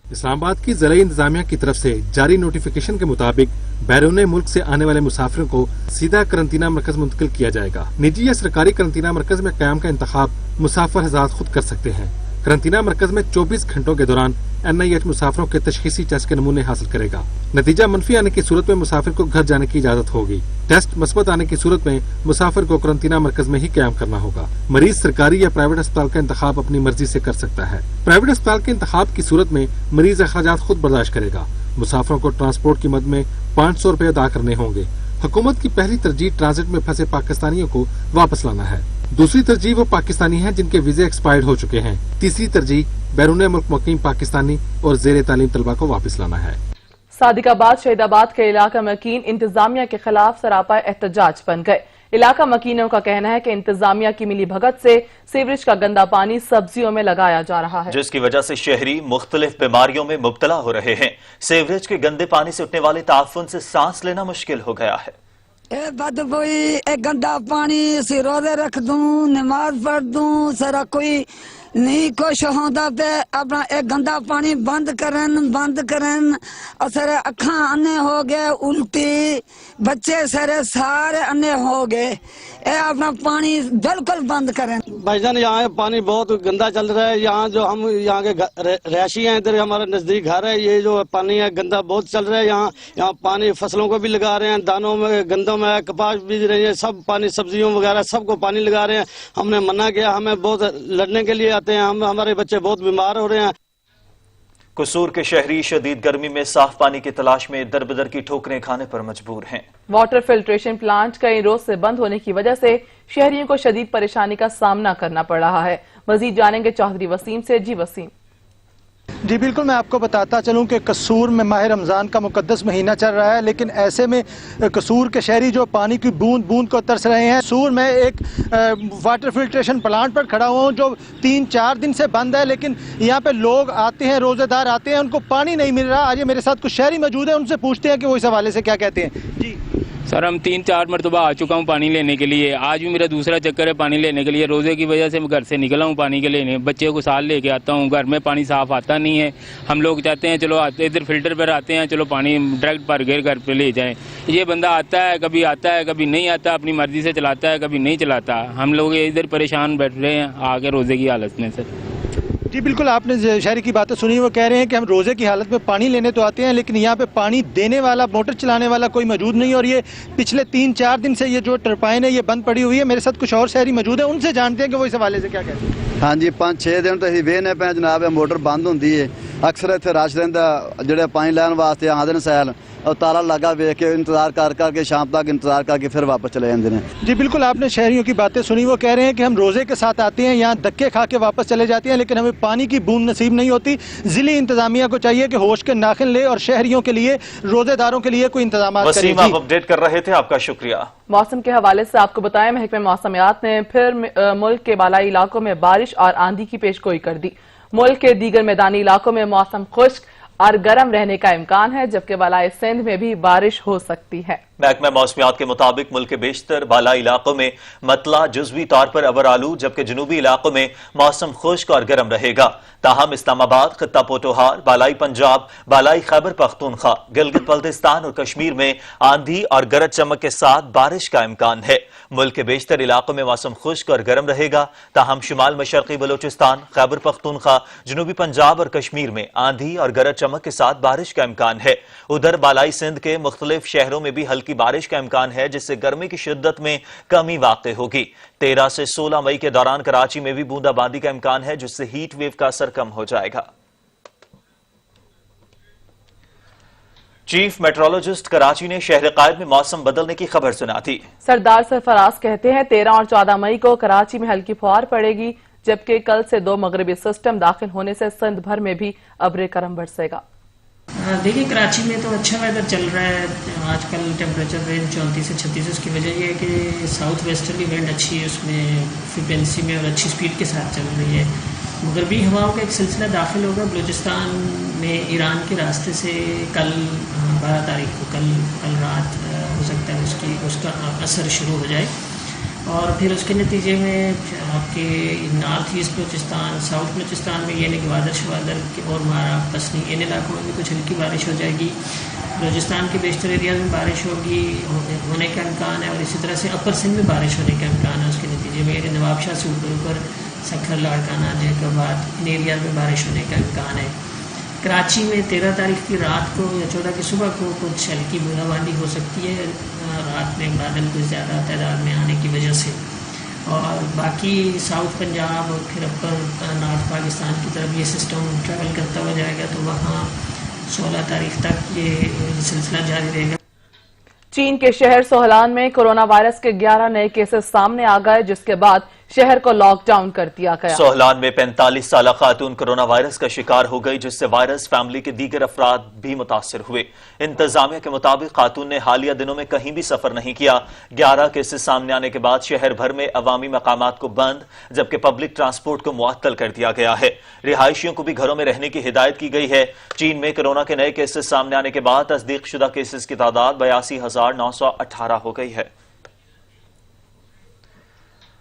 इस्लामाबाद की ज़राई इंतजामिया की तरफ से जारी नोटिफिकेशन के मुताबिक बैरून मुल्क से आने वाले मुसाफिरों को सीधा करंतना मरकज मुंतकिल किया जाएगा। निजी या सरकारी करंतना मरकज में क़याम का इंतखाब मुसाफिर हज़रात खुद कर सकते हैं। करंतना मरकज में 24 घंटों के दौरान NIH मुसाफिरों के तशखीसी टेस्ट के नमूने हासिल करेगा। नतीजा मनफी आने की सूरत में मुसाफिर को घर जाने की इजाजत होगी। टेस्ट मस्बत आने की सूरत में मुसाफिर को करंतना मरकज में ही क़याम करना होगा। मरीज सरकारी या प्राइवेट अस्पताल का इंतखाब अपनी मर्जी से कर सकता है। प्राइवेट अस्पताल के इंतखाब की सूरत में मरीज अखराजात खुद बर्दाश्त करेगा। मुसाफिरों को ट्रांसपोर्ट की मद में 500 रुपए अदा करने होंगे। हुकूमत की पहली तरजीह ट्रांजिट में फंसे पाकिस्तानियों को वापस लाना है। दूसरी तरजीह वो पाकिस्तानी हैं जिनके वीजे एक्सपायर्ड हो चुके हैं। तीसरी तरजीह बैरून मुल्क मुकीम पाकिस्तानी और जेर तालीम तलबा को वापस लाना है। सादिकाबाद शहीदाबाद के इलाका मकीन इंतजामिया के खिलाफ सरापा एहतजाज बन गए। इलाका मकीनों का कहना है कि इंतजामिया की मिली भगत से सीवरेज का गंदा पानी सब्जियों में लगाया जा रहा है, जिसकी वजह से शहरी मुख्तलिफ बीमारियों में मुब्तला हो रहे हैं। सीवरेज के गंदे पानी से उठने वाले ताफुन से सांस लेना मुश्किल हो गया है। बदबोई गंदा पानी से रोजे रख दूं, नमाज पढ़ दूं, सारा कोई नहीं खुश होता पे अपना एक गंदा पानी बंद करन और सारे अखा अन्ने हो गए, उल्टी बच्चे सारे अन्ने हो गए। अपना पानी बिल्कुल बंद करें। भाईजान यहाँ पानी बहुत गंदा चल रहा है। यहाँ जो हम यहाँ के रहायशी हैं, इधर हमारा नजदीक घर है, ये जो पानी है गंदा बहुत चल रहा है। यहाँ पानी फसलों को भी लगा रहे हैं, दानों में गंदों में कपास बीज रहे हैं, सब पानी सब्जियों वगैरह सबको पानी लगा रहे हैं। हमने मना किया, हमें बहुत लड़ने के लिए आते हैं, हमारे बच्चे बहुत बीमार हो रहे हैं। कसूर के शहरी शदीद गर्मी में साफ पानी की तलाश में दर बदर की ठोकरें खाने पर मजबूर हैं। वाटर फिल्ट्रेशन प्लांट कई रोज से बंद होने की वजह से शहरियों को शदीद परेशानी का सामना करना पड़ रहा है। मजीद जानेंगे चौधरी वसीम से। जी वसीम। जी बिल्कुल, मैं आपको बताता चलूं कि कसूर में माह रमज़ान का मुकद्दस महीना चल रहा है, लेकिन ऐसे में कसूर के शहरी जो पानी की बूंद बूंद को तरस रहे हैं। कसूर में एक वाटर फिल्ट्रेशन प्लांट पर खड़ा हुआ हूँ जो 3-4 दिन से बंद है, लेकिन यहाँ पे लोग आते हैं, रोज़ेदार आते हैं, उनको पानी नहीं मिल रहा। आज मेरे साथ कुछ शहरी मौजूद है, उनसे पूछते हैं कि वो इस हवाले से क्या कहते हैं। जी सर, हम 3-4 मरतबा आ चुका हूँ पानी लेने के लिए। आज भी मेरा दूसरा चक्कर है पानी लेने के लिए। रोज़े की वजह से मैं घर से निकला हूँ पानी के लेने, बच्चे को साथ लेके आता हूँ। घर में पानी साफ़ आता नहीं है। हम लोग चाहते हैं चलो इधर फिल्टर पर आते हैं, चलो पानी डायरेक्ट भर के घर पे ले जाएं। ये बंदा आता है, कभी नहीं आता, अपनी मर्जी से चलाता है, कभी नहीं चलाता। हम लोग इधर परेशान बैठ रहे हैं आगे रोज़े की हालत में। सर जी बिल्कुल, आपने शहरी की बातें सुनी। वो कह रहे हैं कि हम रोज़े की हालत में पानी लेने तो आते हैं, लेकिन यहाँ पे पानी देने वाला, मोटर चलाने वाला कोई मौजूद नहीं। और ये पिछले 3-4 दिन से ये जो टरपाइन है ये बंद पड़ी हुई है। मेरे साथ कुछ और शहरी मौजूद है, उनसे जानते हैं कि वो इस हवाले से क्या कहते हैं। हाँ जी, 5-6 दिन तो वेहने पे जनाब मोटर बंद होंगी है। अक्सर इतने रश रहा जोड़े पानी लैन वास्ते आते हैं सैल, और ताला लगा वेख के इंतजार कर करके शाम तक इंतजार करके फिर वापस चले जाते हैं। जी बिल्कुल, आपने शहरियों की बातें सुनी। वो कह रहे हैं कि हम रोजे के साथ आते हैं, यहाँ धक्के खा के वापस चले जाते हैं, लेकिन हमें पानी की बूंद नसीब नहीं होती। जिले इंतजामिया को चाहिए कि होश के नाखिन ले और शहरियों के लिए, रोजेदारों के लिए कोई इंतजाम करें। वसीम, आप अपडेट कर रहे थे, आपका शुक्रिया। मौसम के हवाले से आपको बताएं, महकमे मौसमियात ने फिर मुल्क के बालाई इलाकों में बारिश और आंधी की पेशगोई कर दी। मुल्क के दीगर मैदानी इलाकों में मौसम खुश्क और गर्म रहने का इम्कान है, जबकि बालाई सिंध में भी बारिश हो सकती है। महकमा मौसमियात के मुताबिक मुल्क के बेशतर बालाई इलाकों में मतला जुज़वी तौर पर अबर आलू, जबकि जनूबी इलाकों में मौसम खुश्क और गर्म रहेगा। ताहम इस्लामाबाद, खित्ता पोटोहार, बालाई पंजाब, बालाई खैबर पख्तूनख्वा, गिलगित बल्तिस्तान और कश्मीर में आंधी और गरज चमक के साथ बारिश का इम्कान है। मुल्क के बेशतर इलाकों में मौसम खुश्क और गर्म रहेगा। ताहम शुमाल मशरकी बलूचिस्तान, खैबर पख्तूनख्वा, जनूबी पंजाब और कश्मीर में आंधी और गरज चमक के साथ बारिश का इम्कान है। उधर बालाई सिंध के मुख्तलिफ शहरों में भी हल्की बारिश का इम्कान है, जिससे गर्मी की शिद्दत में कमी वाक़ होगी। 13 से 16 मई के दौरान कराची में भी बूंदाबांदी का इम्कान है, जिससे हीट वेव का असर कम हो जाएगा। चीफ मेट्रोलॉजिस्ट कराची ने शहर कायद में मौसम बदलने की खबर सुना थी। सरदार सरफराज कहते हैं 13 और 14 मई को कराची में हल्की फुहार पड़ेगी, जबकि कल से 2 मगरबी सिस्टम दाखिल होने से सिंध भर में भी अब्रे करम बरसेगा। देखिए, कराची में तो अच्छा वेदर चल रहा है। आजकल टेम्परेचर रेंज 34 से 36। उसकी वजह यह है कि साउथ वेस्टर्ली विंड अच्छी है, उसमें फ्रिक्वेंसी में और अच्छी स्पीड के साथ चल रही है। मगरबी हवाओं का एक सिलसिला दाखिल होगा बलूचिस्तान में ईरान के रास्ते से कल 12 तारीख को कल रात हो सकता है उसका असर शुरू हो जाए, और फिर उसके नतीजे में आपके north east Balochistan, south Balochistan में यानी कि वादर शवादर और मारा पसनी इन इलाकों में भी कुछ हल्की बारिश हो जाएगी। बलूचिस्तान के बेशतर एरियाज में बारिश होने का इम्कान है, और इसी तरह से अपर सिंध में बारिश होने का इम्कान है। उसके नतीजे में यानी नवाबशाह से ऊपर सखर, लाड़काना, जैकबाद इन एरियाज में बारिश होने का इम्कान है। कराची में 13 तारीख की रात को या 14 की सुबह को कुछ हल्की बूंदाबांदी हो सकती है, रात में बादल कुछ ज़्यादा तादाद में आने की वजह से, और बाकी साउथ पंजाब और फिर अपर नॉर्थ पाकिस्तान की तरफ ये सिस्टम ट्रैवल करता हुआ जाएगा, तो वहाँ 16 तारीख तक ये सिलसिला जारी रहेगा। चीन के शहर सोहलान में कोरोना वायरस के 11 नए केसेस सामने आ गए, जिसके बाद शहर को लॉकडाउन कर दिया गया। सोहलान में 45 साल खातून कोरोना वायरस का शिकार हो गई, जिससे वायरस फैमिली के दीगर अफराद भी मुतासिर हुए। इंतजामिया के मुताबिक खातून ने हालिया दिनों में कहीं भी सफर नहीं किया। 11 केसेस सामने आने के बाद शहर भर में अवामी मकामात को बंद, जबकि पब्लिक ट्रांसपोर्ट को मुअत्तल कर दिया गया है। रिहायशियों को भी घरों में रहने की हिदायत की गई है। चीन में कोरोना के नए केसेस सामने आने के बाद तस्दीक शुदा केसेस की तादाद 82,918 हो गई है।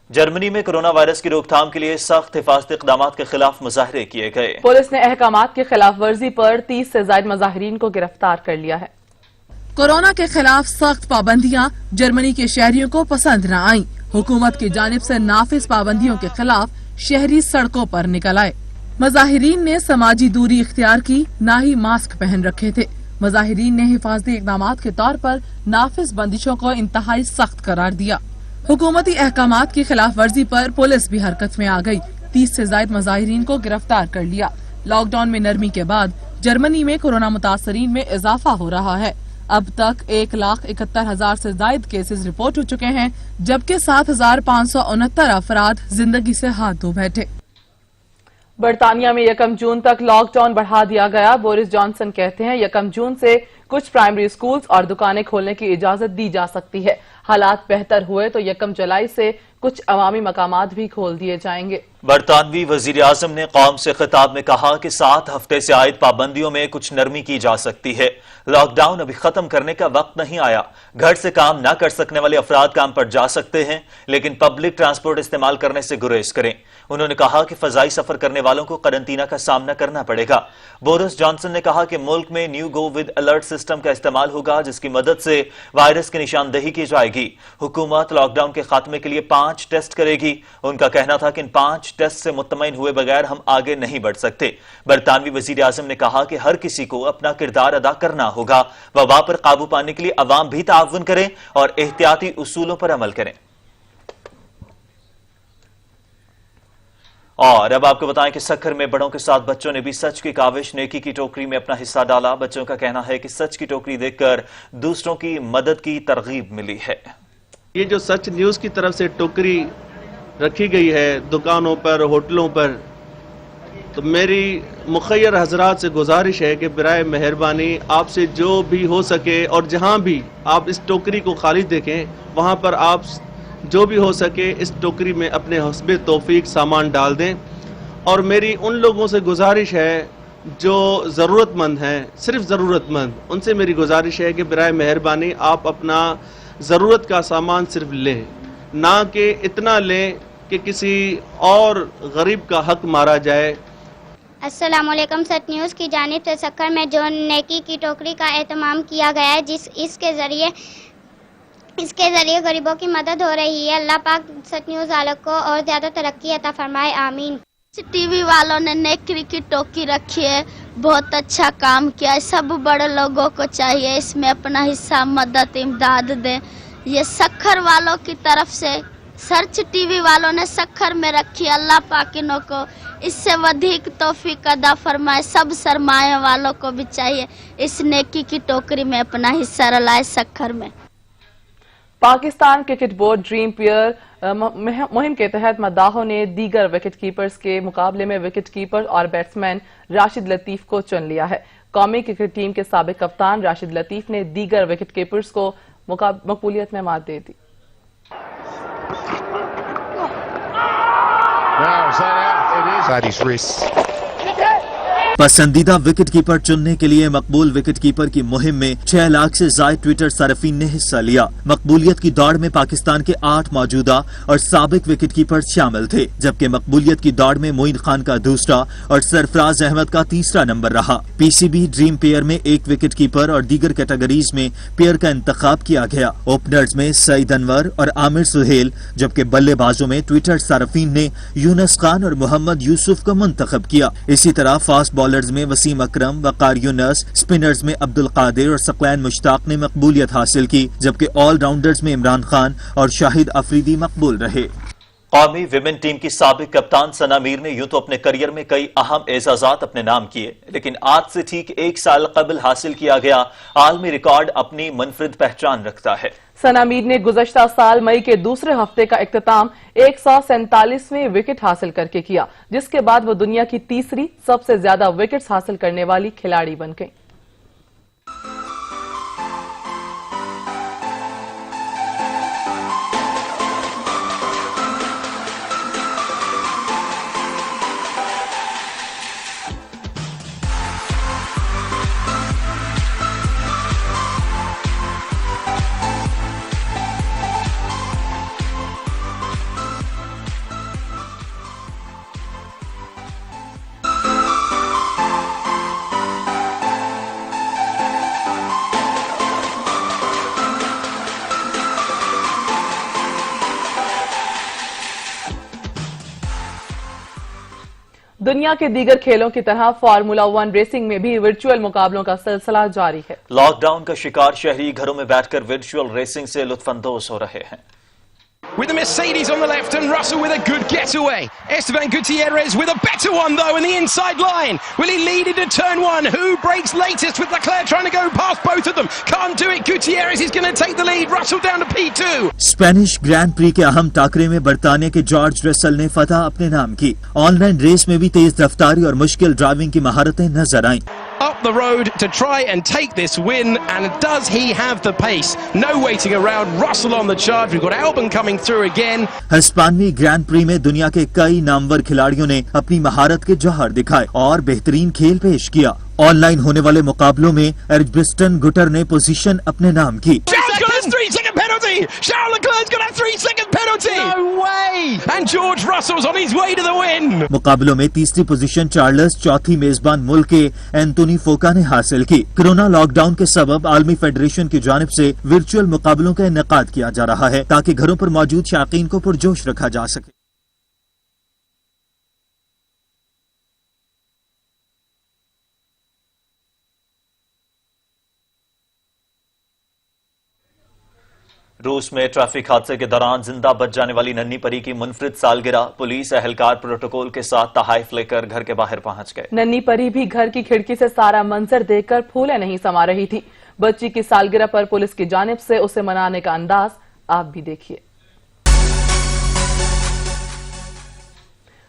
जर्मनी में कोरोना वायरस की रोकथाम के लिए सख्त हिफाजती इक़दाम के खिलाफ मुजाहरे किए गए। पुलिस ने अहकामात की खिलाफ वर्जी पर 30 से ज्यादा मुजाहिरीन को गिरफ्तार कर लिया है। कोरोना के खिलाफ सख्त पाबंदियां जर्मनी के शहरियों को पसंद न आईं। हुकूमत की जानिब से नाफिज पाबंदियों के खिलाफ शहरी सड़कों पर निकल आए। मुजाहिरीन ने समाजी दूरी इख्तियार की, न ही मास्क पहन रखे थे। मुजाहिरीन ने हिफाजती इक़दाम के तौर पर नाफिज बंदिशों को इंतहाई सख्त करार दिया। हुकूमती अहकामात की खिलाफ वर्जी पर पुलिस भी हरकत में आ गई। 30 से ज्यादा मुजाहिरीन को गिरफ्तार कर लिया। लॉकडाउन में नरमी के बाद जर्मनी में कोरोना मुतासरीन में इजाफा हो रहा है। अब तक 1,71,000 से ज्यादा केसेस रिपोर्ट हो चुके हैं, जबकि 7,569 अफराद जिंदगी से हाथ धो बैठे। बरतानिया में 1 जून तक लॉकडाउन बढ़ा दिया गया। बोरिस जॉनसन कहते हैं 1 जून से कुछ प्राइमरी स्कूल्स और दुकानें खोलने की इजाजत दी जा सकती है। हालात बेहतर हुए तो 1 जुलाई से कुछ अवामी मकामात भी खोल दिए जाएंगे। बरतानवी वजीर आजम ने कौम से खिताब में कहा कि 7 हफ्ते से आयद पाबंदियों में कुछ नरमी की जा सकती है। लॉकडाउन अभी खत्म करने का वक्त नहीं आया। घर से काम न कर सकने वाले अफराद काम पर जा सकते हैं, लेकिन पब्लिक ट्रांसपोर्ट इस्तेमाल करने से गुरेज करें। उन्होंने कहा कि फजाई सफर करने वालों को करंतना का सामना करना पड़ेगा। बोरिस जॉनसन ने कहा कि मुल्क में new go with alert system का इस्तेमाल होगा, जिसकी मदद से वायरस की निशानदेही की जाएगी। हुकूमत लॉकडाउन के खात्मे के लिए 5 टेस्ट करेगी। उनका कहना था कि इन 5 टेस्ट से मुतमईन हुए बगैर हम आगे नहीं बढ़ सकते। बरतानवी वजीर आजम ने कहा कि हर किसी को अपना किरदार अदा करना होगा। वबा पर काबू पाने के लिए अवाम भी ताउन करें और एहतियाती उसूलों पर अमल करें। और अब आपको बताएं कि सक्खर में बड़ों के साथ बच्चों ने भी सच की काविश नेकी की टोकरी में अपना हिस्सा डाला। बच्चों का कहना है कि सच की टोकरी देखकर दूसरों की मदद की तरगीब मिली है। ये जो सच न्यूज की तरफ से टोकरी रखी गई है दुकानों पर, होटलों पर, तो मेरी मुखय्यर हजरात से गुजारिश है कि बिराए मेहरबानी आपसे जो भी हो सके और जहां भी आप इस टोकरी को खाली देखें वहां पर आप जो भी हो सके इस टोकरी में अपने हस्बे तौफीक सामान डाल दें। और मेरी उन लोगों से गुजारिश है जो ज़रूरतमंद हैं, सिर्फ ज़रूरतमंद, उनसे मेरी गुजारिश है कि बिराए मेहरबानी आप अपना ज़रूरत का सामान सिर्फ लें, ना कि इतना लें कि किसी और गरीब का हक मारा जाए। अस्सलामुअलैकुम। सच न्यूज़ की जानिब से सक्खर में जो नेकी की टोकरी का एहतमाम किया गया है, इसके ज़रिए गरीबों की मदद हो रही है। अल्लाह पाक सच न्यूज़ वालों को और ज़्यादा तरक्की अता फरमाए, आमीन। टीवी वालों ने नेकी की टोकरी रखी है, बहुत अच्छा काम किया है। सब बड़े लोगों को चाहिए इसमें अपना हिस्सा मदद इमदाद दें। ये सक्खर वालों की तरफ से सर्च टीवी वालों ने सक्खर में रखी, अल्लाह पाक इन्हों को इससे अधिक तौफीक अदा फरमाए। सब सरमाए वालों को भी चाहिए इस नेकी की टोकरी में अपना हिस्सा रलाए सक्खर में। Pakistan cricket board dream pair मुहिम के तहत मद्दाहों ने दीगर विकेट कीपर्स के मुकाबले में विकेट कीपर और बैट्समैन राशिद लतीफ को चुन लिया है। कौमी क्रिकेट टीम के साबिक कप्तान राशिद लतीफ ने दीगर विकेट कीपर्स को मकबूलियत में मात दे दी। पसंदीदा विकेट कीपर चुनने के लिए मकबूल विकेट कीपर की मुहिम में 6 लाख से ज्यादा ट्विटर सार्फिन ने हिस्सा लिया। मकबूलियत की दौड़ में पाकिस्तान के 8 मौजूदा और साबिक विकेट कीपर शामिल थे, जबकि मकबूलियत की दौड़ में मोइन खान का दूसरा और सरफराज अहमद का तीसरा नंबर रहा। पीसीबी ड्रीम पेयर में 1 विकेट कीपर और दीगर कैटेगरीज में पेयर का इंतखाब किया गया। ओपनर्स में सईद अनवर और आमिर सुहेल, जबकि बल्लेबाजों में ट्विटर सार्फिन ने यूनुस खान और मोहम्मद यूसुफ को मुंतखब किया। इसी तरह फास्ट बॉलर्स में वसीम अकरम, वकार यूनुस, स्पिनर्स में अब्दुल कादिर और सकलैन मुश्ताक ने मकबूलियत हासिल की, जबकि ऑलराउंडर्स में इमरान खान और शाहिद अफरीदी मकबूल रहे। कौमी विमेन टीम की साबिक कप्तान सना मीर ने यूं तो अपने करियर में कई अहम एजाजात अपने नाम किए, लेकिन आज से ठीक 1 साल कबल हासिल किया गया आलमी रिकॉर्ड अपनी मुनफरिद पहचान रखता है। सना मीर ने गुज़श्ता साल मई के दूसरे हफ्ते का इख्तिताम 147वें विकेट हासिल करके किया, जिसके बाद वो दुनिया की तीसरी सबसे ज्यादा विकेट्स हासिल करने वाली खिलाड़ी बन गई। दुनिया के दीगर खेलों की तरह फार्मूला 1 रेसिंग में भी वर्चुअल मुकाबलों का सिलसिला जारी है। लॉकडाउन का शिकार शहरी घरों में बैठकर वर्चुअल रेसिंग से लुत्फानंदोज हो रहे हैं। With the Mercedes on the left and Russell with a good getaway. Esteban Gutierrez with a better one though in the inside line. Will he lead into turn 1? Who breaks latest with Leclerc trying to go past both of them? Can't do it. Gutierrez is going to take the lead. Russell down to P2. Spanish grand pre के अहम टाकरे में बरतानिया के George Russell ने फतह अपने नाम की। ऑनलाइन रेस में भी तेज रफ्तारी और मुश्किल ड्राइविंग की महारतें नजर आईं। Up the road to try and take this win, and does he have the pace? No waiting around. Russell on the charge. We've got Albon coming through again. हिस्पानवी grand prix में दुनिया के कई नामवर खिलाड़ियों ने अपनी महारत के जौहर दिखाए और बेहतरीन खेल पेश किया। ऑनलाइन होने वाले मुकाबलों में एर्जबिस्टन गुटर ने पोजीशन अपने नाम की। 3-second penalty. Charles Leclerc's got a 3-second penalty. No way. And George Russell's on his way to the win. मुकाबलों में तीसरी पोजीशन चार्ल्स, चौथी मेजबान मुल्क के एंटोनी फोका ने हासिल की। कोरोना लॉकडाउन के सबब आलमी फेडरेशन की जानिब से वर्चुअल मुकाबलों का इनेकाद किया जा रहा है, ताकि घरों पर मौजूद शाकीन को पुरजोश रखा जा सके। रूस में ट्रैफिक हादसे के दौरान जिंदा बच जाने वाली नन्ही परी की मुनफरिद सालगिरह, पुलिस एहलकार प्रोटोकॉल के साथ तहाइफ लेकर घर के बाहर पहुंच गए। नन्ही परी भी घर की खिड़की से सारा मंजर देखकर फूले नहीं समा रही थी। बच्ची की सालगिरह पर पुलिस की जानिब से उसे मनाने का अंदाज आप भी देखिए।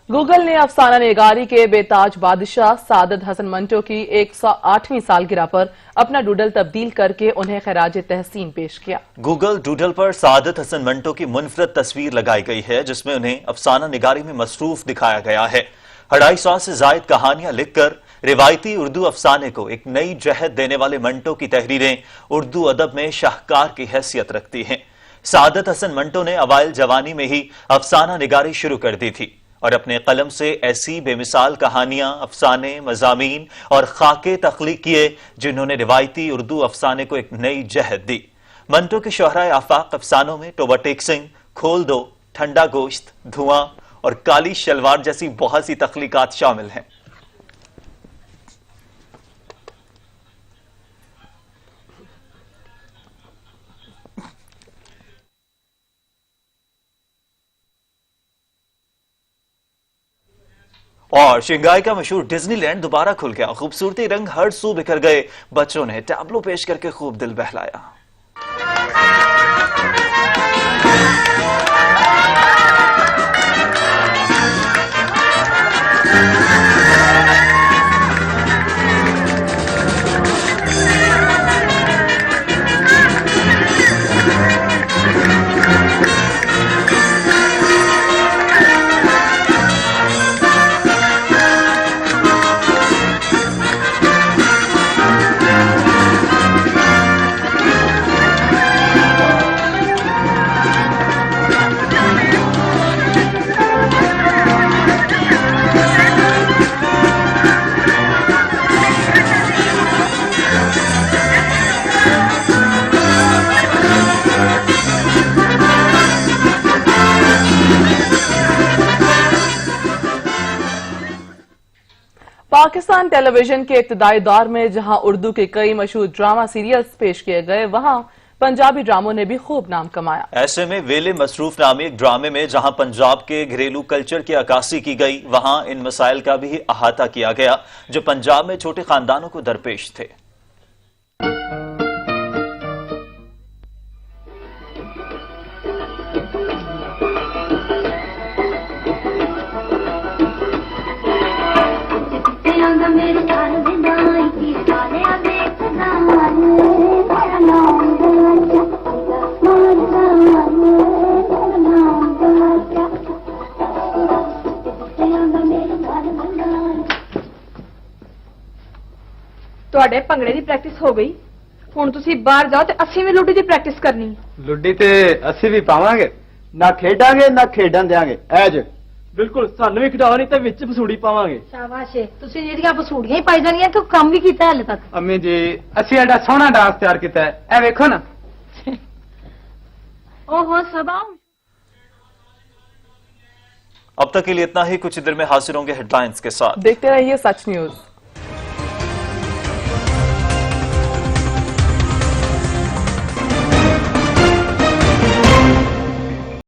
गूगल ने अफसाना निगारी के बेताज बादशाह सादत हसन मंटो की 108वीं सालगिरह पर अपना डूडल तब्दील करके उन्हें खराज तहसीन पेश किया। गूगल डूडल पर सादत हसन मंटो की मुनफरद तस्वीर लगाई गई है, जिसमें उन्हें अफसाना निगारी में मसरूफ दिखाया गया है। 250 से जायद कहानियां लिखकर रिवायती उर्दू अफसाने को एक नई जहत देने वाले मंटो की तहरीरें उर्दू अदब में शाहकार की हैसियत रखती हैं। सादत हसन मंटो ने अवाइल जवानी में ही अफसाना निगारी शुरू कर दी थी और अपने कलम से ऐसी बेमिसाल कहानियां, अफसाने, मज़ामीन और खाके तख्लीक किए जिन्होंने रिवायती उर्दू अफसाने को एक नई जहत दी। मंटो के शोहराए आफाक अफसानों में टोबाटेक सिंह, खोल दो, ठंडा गोश्त, धुआं और काली शलवार जैसी बहुत सी तख्लीकात शामिल हैं। और शंघाई का मशहूर डिज्नीलैंड दोबारा खुल गया। खूबसूरती रंग हर सू बिखर गए। बच्चों ने टैब्लो पेश करके खूब दिल बहलाया। पाकिस्तान टेलीविजन के इब्तिदाई दौर में जहां उर्दू के कई मशहूर ड्रामा सीरियल्स पेश किए गए, वहां पंजाबी ड्रामों ने भी खूब नाम कमाया। ऐसे में वेले मसरूफ नामी एक ड्रामे में जहां पंजाब के घरेलू कल्चर की अक्कासी की गई, वहां इन मसाइल का भी अहाता किया गया जो पंजाब में छोटे खानदानों को दरपेश थे। ਤੁਹਾਡੇ ਭੰਗੜੇ ਦੀ ਪ੍ਰੈਕਟਿਸ ਹੋ ਗਈ, ਹੁਣ ਤੁਸੀਂ ਬਾਹਰ ਜਾਓ ਤੇ ਅਸੀਂ ਵੀ ਲੁੱਡੀ ਦੀ ਪ੍ਰੈਕਟਿਸ ਕਰਨੀ। ਲੁੱਡੀ ਤੇ ਅਸੀਂ ਵੀ ਪਾਵਾਂਗੇ, ਨਾ ਖੇਡਾਂਗੇ ਨਾ ਖੇਡਣ ਦੇਾਂਗੇ। ਐਜ ਬਿਲਕੁਲ, ਸਾਨੂੰ ਵੀ ਖਿਡਾਓ ਨਹੀਂ ਤੇ ਵਿੱਚ ਬਸੂੜੀ ਪਾਵਾਂਗੇ। ਸ਼ਾਬਾਸ਼, ਤੁਸੀਂ ਜਿਹੜੀਆਂ ਬਸੂੜੀਆਂ ਹੀ ਪਾਈ ਜਾਣੀਆਂ ਕਿ ਕੰਮ ਵੀ ਕੀਤਾ ਹਾਲੇ ਤੱਕ। ਅੰਮੀ ਜੀ, ਅਸੀਂ ਐਡਾ ਸੋਹਣਾ ਡਾਂਸ ਤਿਆਰ ਕੀਤਾ ਹੈ, ਇਹ ਵੇਖੋ ਨਾ। ओहो सबाऊ। अब तक के लिए इतना ही। कुछ देर में हाजिर होंगे हेडलाइंस के साथ। देखते रहिए सच न्यूज।